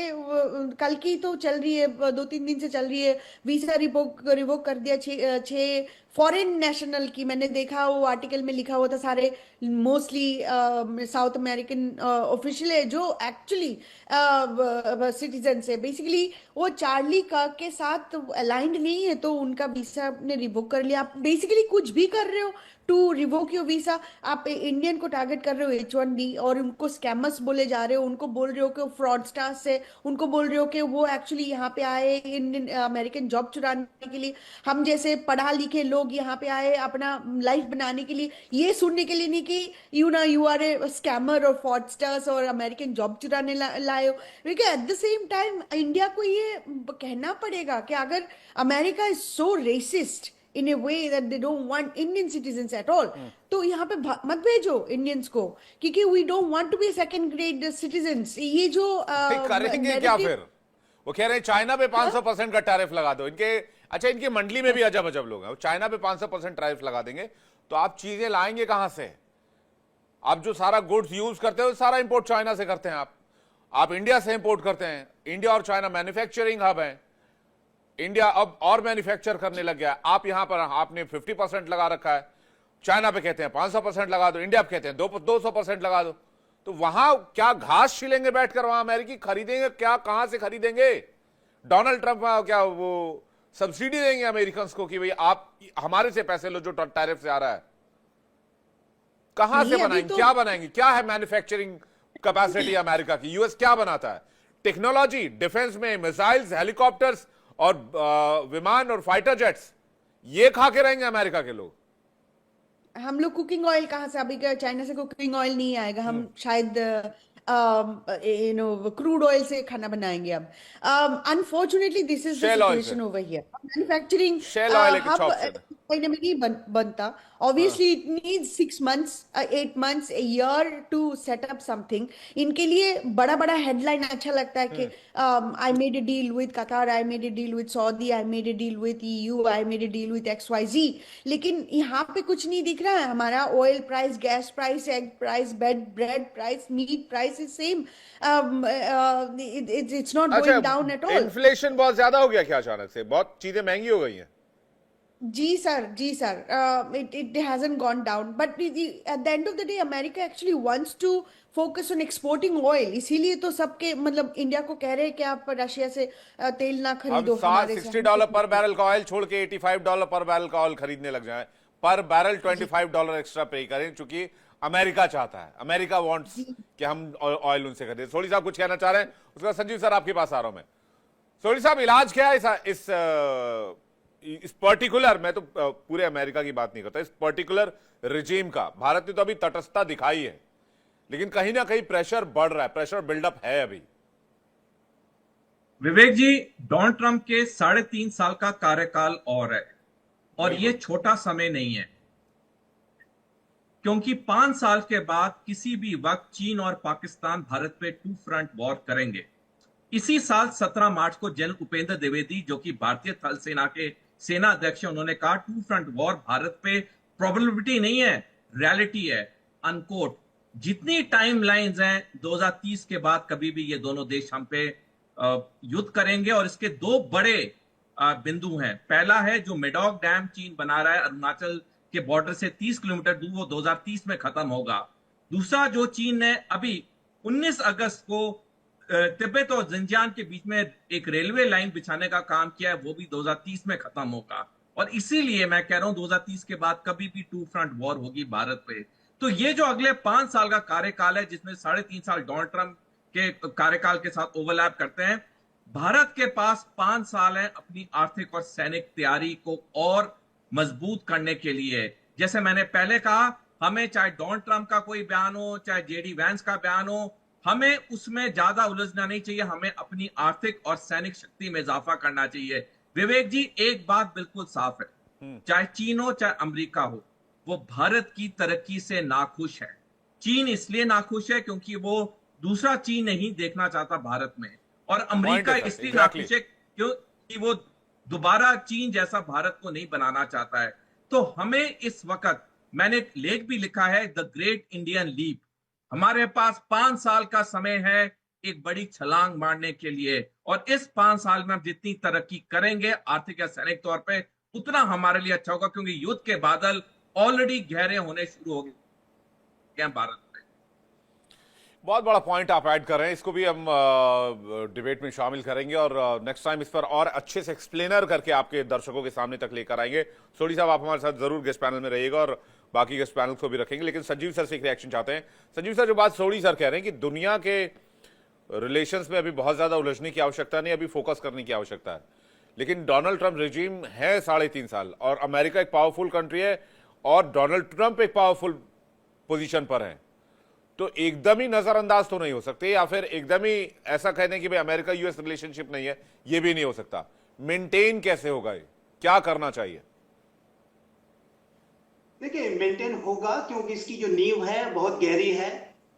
कल की तो चल रही है, 2-3 दिन से चल रही है, वीजा रिवोक कर दिया 6 फॉरेन नेशनल की। मैंने देखा वो आर्टिकल में लिखा हुआ था, सारे मोस्टली साउथ अमेरिकन ऑफिशियल है जो एक्चुअली सिटीजन है। बेसिकली वो चार्ली कर्क के साथ अलाइंड नहीं है तो उनका वीसा ने रिवोक कर लिया। आप बेसिकली कुछ भी कर रहे हो टू रिवोक योर वीसा। आप इंडियन को टारगेट कर रहे हो H1B और उनको स्कैमर्स बोले जा रहे हो, उनको बोल रहे हो कि फ्रॉडस्टर्स है, उनको बोल रहे हो कि वो एक्चुअली यहाँ पे आए इंडियन अमेरिकन जॉब चुराने के लिए, हम जैसे पढ़ा लिखे लोग यहाँ पे आए अपना लाइफ बनाने के लिए। ये सुनने के लिए नहीं कि यू आर ए स्कैमर और फ्रॉडस्टर्स और अमेरिकन जॉब चुराने लाए हो। क्योंकि at the same time India को ये कहना पड़ेगा कि अगर America is so racist in a way that they don't want Indian citizens at all, तो यहाँ पे मत भेजो इंडियंस को, क्योंकि we don't want to be second grade citizens। ये जो करेंगे क्या फिर? वो कह रहे हैं चाइना पे 500% का टैरिफ लगा दो। इनके अच्छा इनकी मंडली में भी अजब अजब लोग हैं, चाइना पे 500% टैरिफ लगा देंगे तो आप चीजें लाएंगे कहां से? आप जो सारा गुड्स यूज करते हो सारा इंपोर्ट चाइना से करते हैं, आप इंडिया से इंपोर्ट करते हैं। इंडिया और चाइना मैन्युफैक्चरिंग हब है। इंडिया अब और मैन्युफैक्चर करने लग गया। आप यहां पर आपने 50% लगा रखा है, चाइना पे कहते हैं 500% लगा दो, इंडिया पे कहते हैं 200% लगा दो। तो वहां क्या घास छिलेंगे बैठकर? वहां अमेरिकी खरीदेंगे क्या? कहां से खरीदेंगे? डोनाल्ड ट्रंप क्या वो सब्सिडी देंगे अमेरिकन को कि भाई आप हमारे से पैसे लो जो टैरिफ से आ रहा है? कहां से बनाएंगे? तो क्या बनाएंगे? क्या है मैन्युफैक्चरिंग कैपेसिटी अमेरिका की? यूएस क्या बनाता है? टेक्नोलॉजी, डिफेंस में मिसाइल्स, हेलीकॉप्टर्स और विमान और फाइटर जेट्स, ये खा के रहेंगे अमेरिका के लोग। हम लोग कुकिंग ऑयल कहाँ से? अभी चाइना से कुकिंग ऑयल नहीं आएगा, हम शायद क्रूड ऑयल से खाना बनाएंगे अब। Unfortunately this is the situation over here. Manufacturing shale oil एक अच्छा ऑप्शन है। महीने में नहीं बनता. Obviously, it needs 6 months, 8 months, a year to set up something. इनके लिए बड़ा बड़ा headline अच्छा लगता है कि I made a deal with Qatar, I made a deal with Saudi, I made a deal with EU, I made a deal with XYZ. लेकिन यहाँ पे कुछ नहीं दिख रहा है. हमारा oil price, gas price, egg price, bread price, meat price is same. It's not going down at all. Inflation बहुत ज्यादा हो गया क्या अचानक से? बहुत चीजें महंगी हो गई हैं. जी sir. It hasn't gone down, but at the end of the day, America actually wants to focus on exporting oil. इसीलिए तो सबके मतलब इंडिया को कह रहे हैं कि आप रशिया से तेल ना खरीदो. हम $60 पर बैरल का ऑयल छोड़ के $85 पर बैरल का ऑयल खरीदने लग जाएं. पर बैरल $25 एक्स्ट्रा पे करें, चूंकि अमेरिका चाहता है, अमेरिका वांट्स कि हम ऑयल उनसे खरीदें. सोनी साहब कुछ कहना चाह रहे हैं? उसके बाद संजीव सर आपके पास आ रहा हूं मैं. सोनी साहब, इलाज क्या है इस पर्टिकुलर, मैं तो पूरे अमेरिका की बात नहीं करता, इस पर्टिकुलर रिजीम का? भारत ने तो अभी तटस्थता दिखाई है, लेकिन कहीं ना कहीं प्रेशर बढ़ रहा है, प्रेशर बिल्डअप है अभी. विवेक जी, डोनाल्ड ट्रंप के 3.5 साल का कार्यकाल और है, और ये छोटा समय नहीं है, क्योंकि 5 साल के बाद किसी भी वक्त चीन और पाकिस्तान भारत पे 2 फ्रंट वॉर करेंगे. इसी साल 17 मार्च को जनरल उपेंद्र द्विवेदी, जो कि भारतीय थल सेना के सेना अध्यक्ष, उन्होंने कहा 2 फ्रंट वॉर भारत पे प्रोबेबिलिटी नहीं है, रियलिटी है, अनकोट. जितनी टाइमलाइंस हैं, 2030 के बाद कभी भी ये दोनों देश हम पे युद्ध करेंगे. और इसके 2 बड़े बिंदु हैं. पहला है जो मेडॉक डैम चीन बना रहा है अरुणाचल के बॉर्डर से 30 किलोमीटर दूर, वो 2030 में खत्म होगा. दूसरा, जो चीन ने अभी 19 अगस्त को तिब्बत और जिंजियान के बीच में एक रेलवे लाइन बिछाने का काम किया है, वो भी 2030 में खत्म होगा. और इसीलिए मैं कह रहा हूं 2030 के बाद कभी भी 2 फ्रंट वॉर होगी भारत पे. तो ये जो अगले 5 साल का कार्यकाल है, जिसमें 3.5 साल डोनाल्ड ट्रंप के कार्यकाल के साथ ओवरलैप करते हैं, भारत के पास 5 साल है अपनी आर्थिक और सैनिक तैयारी को और मजबूत करने के लिए. जैसे मैंने पहले कहा, हमें चाहे डोनाल्ड ट्रंप का कोई बयान हो, चाहे जेडी वैंस का बयान हो, हमें उसमें ज्यादा उलझना नहीं चाहिए. हमें अपनी आर्थिक और सैनिक शक्ति में इजाफा करना चाहिए. विवेक जी, एक बात बिल्कुल साफ है, चाहे चीन हो चाहे अमेरिका हो, वो भारत की तरक्की से नाखुश है. चीन इसलिए नाखुश है क्योंकि वो दूसरा चीन नहीं देखना चाहता भारत में, और अमेरिका इसलिए नाखुश है क्योंकि वो दोबारा चीन जैसा भारत को नहीं बनाना चाहता है. तो हमें इस वक्त, मैंने एक लेख भी लिखा है, द ग्रेट इंडियन लीप, हमारे पास 5 साल का समय है एक बड़ी छलांग मारने के लिए. और इस 5 साल में हम जितनी तरक्की करेंगे आर्थिक या सैनिक तौर पे, उतना हमारे लिए अच्छा होगा, क्योंकि युद्ध के बादल ऑलरेडी गहरे होने शुरू हो गए भारत में. बहुत बड़ा पॉइंट आप ऐड कर रहे हैं, इसको भी हम डिबेट में शामिल करेंगे और नेक्स्ट टाइम इस पर और अच्छे से एक्सप्लेनर करके आपके दर्शकों के सामने तक लेकर आएंगे. सोनी साहब, आप हमारे साथ जरूर गेस्ट पैनल में रहिएगा और बाकी गेस्ट पैनल को भी रखेंगे. लेकिन संजीव सर से एक रिएक्शन चाहते हैं. संजीव सर, जो बात सोनी सर कह रहे हैं कि दुनिया के रिलेशंस में अभी बहुत ज्यादा उलझने की आवश्यकता नहीं, अभी फोकस करने की आवश्यकता है. लेकिन डोनाल्ड ट्रंप रिजीम है 3.5 साल, और अमेरिका एक पावरफुल कंट्री है और डोनाल्ड ट्रंप एक पावरफुल पोजीशन पर है, तो एकदम ही नजरअंदाज तो नहीं हो सकते, या फिर एकदम ही ऐसा कहने कि भाई अमेरिका यूएस रिलेशनशिप नहीं है, ये भी नहीं हो सकता. मेंटेन कैसे होगा, ये क्या करना चाहिए? देखिए, मेंटेन होगा क्योंकि इसकी जो नींव है बहुत गहरी है.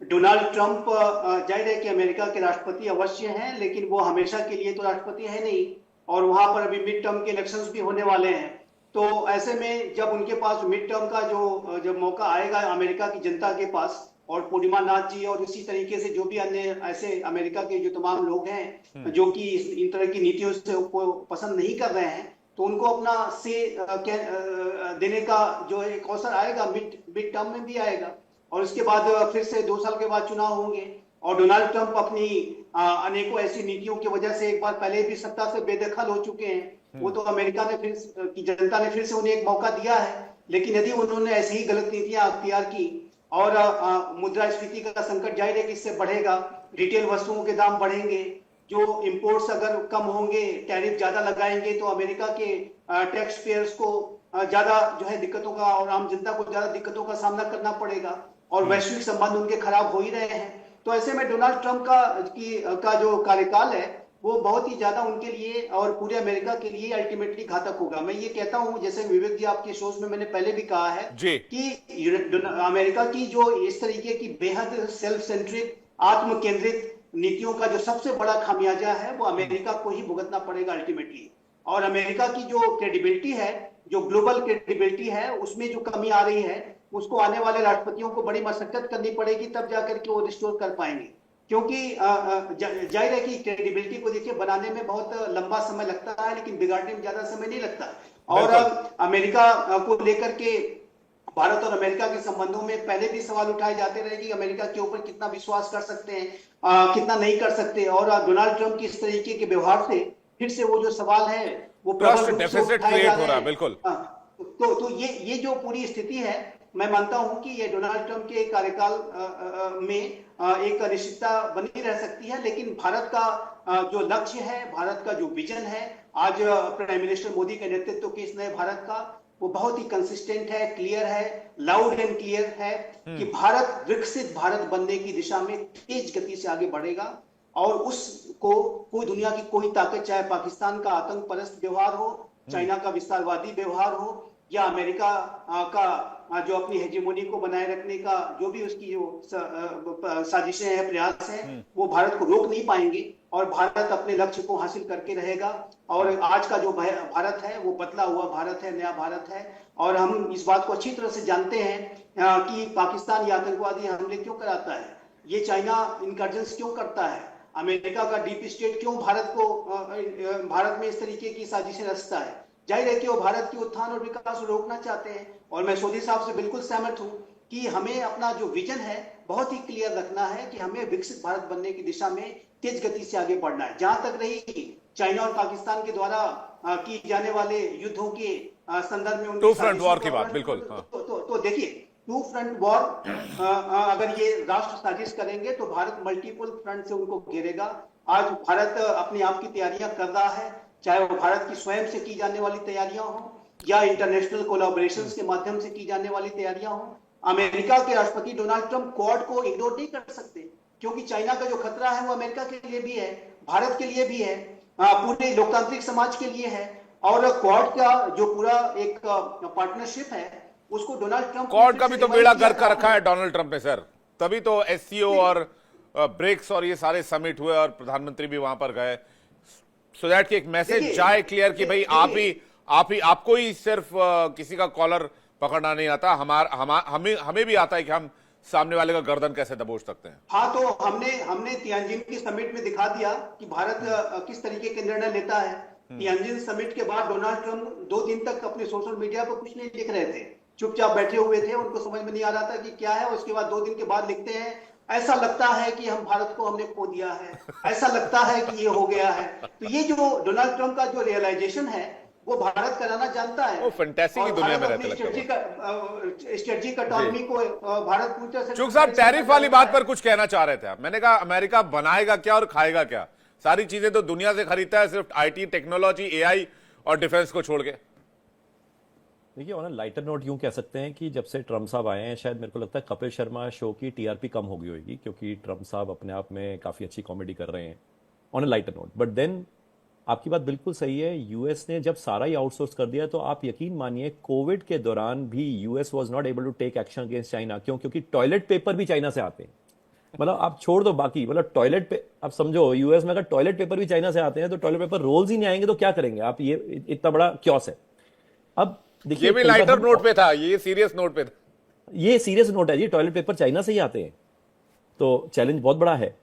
डोनाल्ड ट्रंप जाहिर है कि अमेरिका के राष्ट्रपति अवश्य हैं, लेकिन वो हमेशा के लिए तो राष्ट्रपति है नहीं, और वहां पर अभी मिड टर्म के इलेक्शंस भी होने वाले हैं. तो ऐसे में जब उनके पास मिड टर्म का जब मौका आएगा अमेरिका की जनता के पास, और पूर्णिमा नाथ जी और इसी तरीके से जो भी अन्य ऐसे अमेरिका के जो तमाम लोग हैं जो कि इन तरह की नीतियों से पसंद नहीं कर रहे हैं, तो उनको अपना से देने का जो एक अवसर आएगा, मिड टर्म में भी आएगा, और उसके बाद फिर से 2 साल के बाद चुनाव होंगे. और डोनाल्ड ट्रंप अपनी अनेकों ऐसी नीतियों की वजह से एक बार पहले भी सत्ता से बेदखल हो चुके हैं. वो तो अमेरिका ने की जनता ने फिर से उन्हें एक मौका दिया है, लेकिन यदि उन्होंने ऐसी ही गलत नीतियां अख्तियार की और मुद्रास्फीति का संकट जाहिर है कि इससे बढ़ेगा, रिटेल वस्तुओं के दाम बढ़ेंगे, जो इंपोर्ट्स अगर कम होंगे, टैरिफ ज्यादा लगाएंगे, तो अमेरिका के टैक्स पेयर्स को ज्यादा जो है दिक्कतों का, और आम जनता को ज्यादा दिक्कतों का सामना करना पड़ेगा, और वैश्विक संबंध उनके खराब हो ही रहे हैं. तो ऐसे में डोनाल्ड ट्रंप का जो कार्यकाल है वो बहुत ही ज्यादा उनके लिए और पूरे अमेरिका के लिए अल्टीमेटली घातक होगा। मैं ये कहता हूं, जैसे विवेक जी आपके शोज में मैंने पहले भी कहा है जी। कि अमेरिका की जो इस तरीके की बेहद सेल्फ सेंट्रिक आत्म केंद्रित नीतियों का जो सबसे बड़ा खामियाजा है वो अमेरिका को ही भुगतना पड़ेगा अल्टीमेटली। और अमेरिका की जो क्रेडिबिलिटी है, जो ग्लोबल क्रेडिबिलिटी है, उसमें जो कमी आ रही है उसको आने वाले राष्ट्रपतियों को बड़ी मशक्कत करनी पड़ेगी, तब जाकर के वो रिस्टोर कर पाएंगे। क्योंकि जाहिर है कि क्रेडिबिलिटी को देखिए बनाने में बहुत लंबा समय लगता है, लेकिन बिगाड़ने में ज्यादा समय नहीं लगता। और अमेरिका को लेकर के भारत और अमेरिका के संबंधों में पहले भी सवाल उठाए जाते रहे कि अमेरिका के ऊपर कितना विश्वास कर सकते हैं, कितना नहीं कर सकते। और डोनाल्ड ट्रंप की इस तरीके के व्यवहार से फिर से वो जो सवाल है वो ट्रस्ट डेफिसिट क्रिएट हो रहा है। बिल्कुल। तो ये जो पूरी स्थिति है, मैं मानता हूं कि ये डोनाल्ड ट्रंप के कार्यकाल में एक अनिश्चितता बनी रह सकती है। लेकिन भारत का जो लक्ष्य है, भारत का जो विजन है, आज प्राइम मिनिस्टर मोदी के नेतृत्व के इस नए भारत का, वो बहुत ही कंसिस्टेंट है, क्लियर है, लाउड एंड क्लियर है कि भारत विकसित भारत बनने की दिशा में तेज गति से आगे बढ़ेगा। और उसको कोई दुनिया की कोई ताकत, चाहे पाकिस्तान का आतंक परस्त व्यवहार हो, चाइना का विस्तारवादी व्यवहार हो, या अमेरिका का जो अपनी हेजेमोनी को बनाए रखने का जो भी उसकी जो साजिशें हैं, प्रयास हैं, वो भारत को रोक नहीं पाएंगे। और भारत अपने लक्ष्य को हासिल करके रहेगा। और आज का जो भारत है वो बदला हुआ भारत है, नया भारत है। और हम इस बात को अच्छी तरह से जानते हैं कि पाकिस्तान ये आतंकवादी हमले क्यों कराता है, ये चाइना इनकर्जन्स क्यों करता है, अमेरिका का डीप स्टेट क्यों भारत में इस तरीके की साजिशें रचता है। जाहिर है कि वो भारत की उत्थान और विकास को रोकना चाहते हैं। और मैं सोदी साहब से बिल्कुल सहमत हूं कि हमें अपना जो विजन है बहुत ही क्लियर रखना है कि हमें विकसित भारत बनने की दिशा में तेज गति से आगे बढ़ना है। जहां तक रही चाइना और पाकिस्तान के द्वारा की जाने वाले युद्धों के संदर्भ में टू फ्रंट वॉर की बात, बिल्कुल। तो देखिए, टू फ्रंट वॉर अगर ये राष्ट्र साजिश करेंगे तो भारत मल्टीपल फ्रंट से उनको घेरेगा। आज भारत अपने आप की तैयारियां कर रहा है, चाहे वो भारत की स्वयं से की जाने वाली तैयारियां हो या इंटरनेशनल कोलैबोरेशंस के माध्यम से की जाने वाली तैयारियां हो। अमेरिका के राष्ट्रपति डोनाल्ड ट्रंप क्वाड को इग्नोर नहीं कर सकते, क्योंकि चाइना का जो खतरा है वो अमेरिका के लिए भी है, भारत के लिए भी है, पूरे लोकतांत्रिक समाज के लिए है। और क्वाड का जो पूरा एक पार्टनरशिप है उसको डोनाल्ड ट्रंप, क्वाड का भी तो बेड़ा गर्क कर रखा है डोनाल्ड ट्रंप ने सर। तभी तो एससीओ और ब्रिक्स और ये सारे समिट हुए और प्रधानमंत्री भी वहां पर गए, सो दैट कि एक मैसेज जाए क्लियर कि भाई आपको ही सिर्फ किसी का कॉलर पकड़ना नहीं आता, हमें भी आता है कि हम सामने वाले का गर्दन कैसे दबोच सकते हैं। हाँ, तो हमने तियानजिन की समिट में दिखा दिया कि भारत किस तरीके के निर्णय लेता है। तियानजिन समिट के बाद डोनाल्ड ट्रंप 2 दिन तक अपने सोशल मीडिया पर कुछ नहीं लिख रहे थे, चुपचाप बैठे हुए थे, उनको समझ में नहीं आ रहा था कि क्या है। उसके बाद 2 दिन के बाद लिखते हैं, ऐसा लगता है कि हम भारत को हमने खो दिया है, ऐसा लगता है कि ये हो गया है। तो ये जो डोनाल्ड ट्रंप का जो रियलाइजेशन है वो भारत कराना जानता है। वो फंटेसी की दुनिया में रहते लगता है। स्ट्रेटेजिक ऑटोनॉमी को भारत पूरी तरह से। चूक साहब, टैरिफ वाली बात पर कुछ कहना चाह रहे थे आप। मैंने कहा अमेरिका बनाएगा क्या और खाएगा क्या? सारी चीजें तो दुनिया से खरीदता है, सिर्फ आईटी, टेक्नोलॉजी, एआई और डिफेंस को छोड़ के। देखिए, ऑन अ लाइटर नोट यूं कह सकते हैं कि जब से ट्रंप साहब आए हैं, शायद मेरे को लगता है कपिल शर्मा शो की टीआरपी कम हो गई होगी, क्योंकि ट्रंप साहब अपने आप में काफ़ी अच्छी कॉमेडी कर रहे हैं on a lighter note. But then आपकी बात बिल्कुल सही है, यूएस ने जब सारा ही आउटसोर्स कर दिया तो आप यकीन मानिए कोविड के दौरान भी US was not able to take action against China. क्यों? क्योंकि टॉयलेट पेपर भी चाइना से आते हैं। मतलब आप छोड़ दो बाकी, मतलब टॉयलेट पे आप समझो, यूएस में अगर टॉयलेट पेपर भी चाइना से आते हैं तो टॉयलेट पेपर रोल्स ही नहीं आएंगे तो क्या करेंगे आप? ये इतना बड़ा क्योस है। अब देखिए, ये भी लाइटर नोट पे था, ये सीरियस नोट पे था। ये सीरियस नोट है जी, टॉयलेट पेपर चाइना से ही आते हैं, तो चैलेंज बहुत बड़ा है।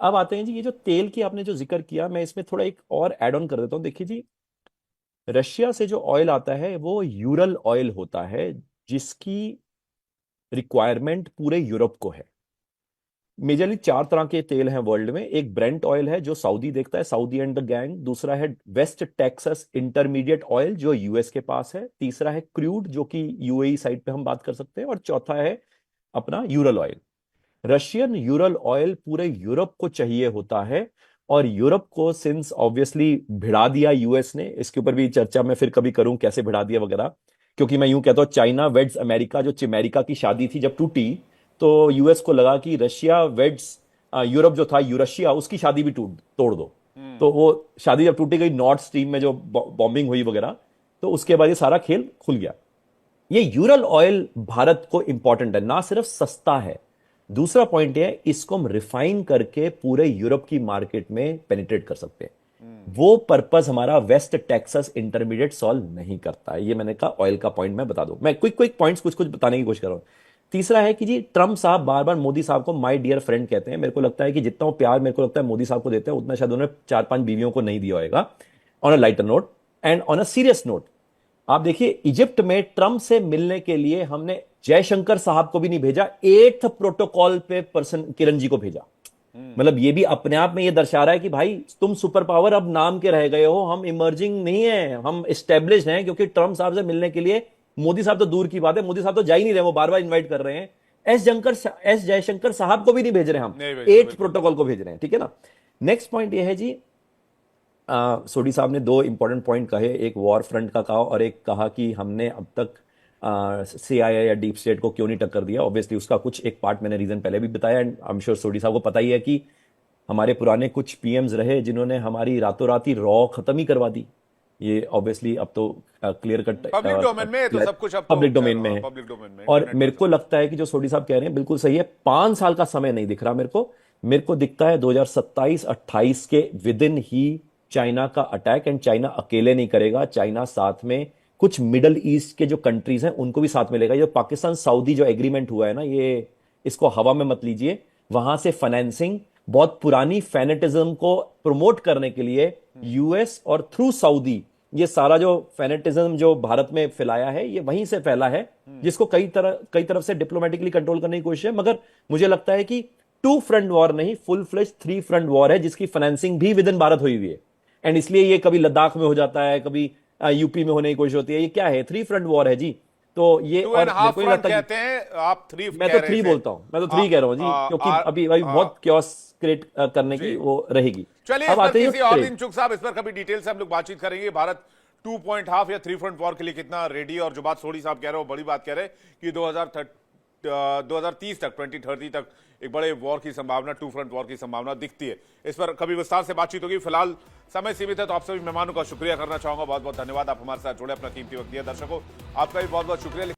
अब आते हैं जी, ये जो तेल की आपने जो जिक्र किया, मैं इसमें थोड़ा एक और ऐड ऑन कर देता हूं। देखिए जी, रशिया से जो ऑयल आता है वो यूरल ऑयल होता है, जिसकी रिक्वायरमेंट पूरे यूरोप को है। मेजरली 4 तरह के तेल हैं वर्ल्ड में। एक ब्रेंट ऑयल है जो सऊदी देखता है, सऊदी एंड द गैंग। दूसरा है वेस्ट टेक्सास इंटरमीडिएट ऑयल जो यूएस के पास है। तीसरा है क्रूड जो कि यूएई साइड पे हम बात कर सकते हैं। और चौथा है अपना Ural oil. Russian Ural oil पूरे यूरोप को चाहिए होता है, और यूरोप को सिंस ऑब्वियसली भिड़ा दिया यूएस ने। इसके ऊपर भी चर्चा मैं फिर कभी करूं कैसे भिड़ा दिया वगैरह, क्योंकि मैं यूं कहता हूं चाइना वेड्स अमेरिका, जो चिमेरिका की शादी थी जब टूटी तो यूएस को लगा कि रशिया वेड्स यूरोप जो था यूरशिया, उसकी शादी भी तोड़ दो। तो वो शादी जब टूटी गई नॉर्थ स्ट्रीम में जो बॉम्बिंग हुई वगैरह, तो उसके बाद ये सारा खेल खुल गया। ये यूरल ऑयल भारत को इंपॉर्टेंट है, ना सिर्फ सस्ता है, दूसरा पॉइंट ये है इसको हम रिफाइन करके पूरे यूरोप की मार्केट में पेनिट्रेट कर सकते हैं। वो पर्पस हमारा वेस्ट टेक्सास इंटरमीडिएट सॉल्व नहीं करता है। ये मैंने कहा ऑयल का पॉइंट मैं बता दूं, मैं क्विक पॉइंट्स कुछ बताने की कोशिश कर रहा हूं। तीसरा है कि जी ट्रम्प साहब बार बार मोदी साहब को माय डियर फ्रेंड कहते हैं। मेरे को लगता है कि जितना वो प्यार मेरे को लगता है मोदी साहब को देते हैं, उतना शायद उन्होंने 4-5 बीवियों को नहीं दिया होगा। On a lighter note and on a serious note, आप देखिए इजिप्ट में ट्रम्प से मिलने के लिए हमने जयशंकर साहब को भी नहीं भेजा, 8th प्रोटोकॉल पे पर्सन किरण जी को भेजा। मतलब ये भी अपने आप में ये दर्शा रहा है कि भाई तुम सुपर पावर अब नाम के रह गए हो, हम इमर्जिंग नहीं है, हम एस्टेब्लिश्ड हैं। क्योंकि ट्रम्प साहब से मिलने के लिए मोदी साहब तो दूर की बात है, मोदी साहब तो जा ही नहीं रहे, वो बार बार इन्वाइट कर रहे हैं। एस जयशंकर साहब को भी नहीं भेज रहे हम, 8th प्रोटोकॉल को भेज रहे हैं, ठीक है ना। नेक्स्ट पॉइंट ये है जी, सोडी साहब ने 2 इंपॉर्टेंट पॉइंट कहे, एक वॉर फ्रंट का कहा और एक कहा कि हमने अब तक CIA या डीप स्टेट को क्यों नहीं टक्कर दिया। ऑब्वियसली उसका कुछ एक पार्ट मैंने रीजन पहले भी बताया, एंड आई एम श्योर सोडी साहब को पता ही है कि हमारे पुराने कुछ PMs रहे जिन्होंने हमारी रातों रात ही रॉ खत्म ही करवा दी। ये ऑब्वियसली अब तो क्लियर कट पब्लिक डोमेन में है, तो सब कुछ अब पब्लिक डोमेन में है। पब्लिक डोमेन में। और मेरे को लगता है कि जो सोडी साहब कह रहे हैं बिल्कुल सही है। 5 साल का समय नहीं दिख रहा मेरे को दिखता है 2027-28 के विद इन ही चाइना का अटैक, एंड चाइना अकेले नहीं करेगा, चाइना साथ में कुछ मिडल ईस्ट के जो कंट्रीज हैं उनको भी साथ में लेगा। ये पाकिस्तान सऊदी जो एग्रीमेंट हुआ है ना, ये इसको हवा में मत लीजिए। वहां से फाइनेंसिंग बहुत पुरानी फैनेटिज्म को प्रमोट करने के लिए US और थ्रू सऊदी, ये सारा जो फैनेटिज्म जो भारत में फैलाया है ये वहीं से फैला है, जिसको कई तरफ से डिप्लोमेटिकली कंट्रोल करने की कोशिश है। मगर मुझे लगता है कि 2 फ्रंट वॉर नहीं, फुल फ्लेज 3 फ्रंट वॉर है, जिसकी फाइनेंसिंग भी विद इन भारत हुई हुई है। एंड इसलिए ये कभी लद्दाख में हो जाता है, कभी यूपी में होने की कोशिश होती है। ये क्या है, 3 फ्रंट वॉर है जी। तो ये 2.5 फ्रंट कहते हैं, आप 3 मैं तो 3 बोलता हूं, मैं तो 3 कह रहा हूं जी, क्योंकि अभी बहुत क्योस क्रिएट करने की वो रहेगी। चलिए अब आते हैं किसी और दिन चुग साहब, इस पर कभी डिटेल से हम लोग बातचीत करेंगे। भारत 2.5 या 3 फ्रंट वॉर के लिए कितना रेडी, और जो बात सोडी साहब कह रहे हो बड़ी बात कह रहे हैं कि 2030 तक 2030 तक एक बड़े वॉर की संभावना, 2 फ्रंट वॉर की संभावना दिखती है। इस पर कभी विस्तार से बातचीत होगी। फिलहाल समय सीमित है, तो आप सभी मेहमानों का शुक्रिया करना चाहूंगा। बहुत बहुत धन्यवाद, आप हमारे साथ जुड़े, अपना कीमती वक्त दिया। दर्शकों आपका भी बहुत बहुत शुक्रिया।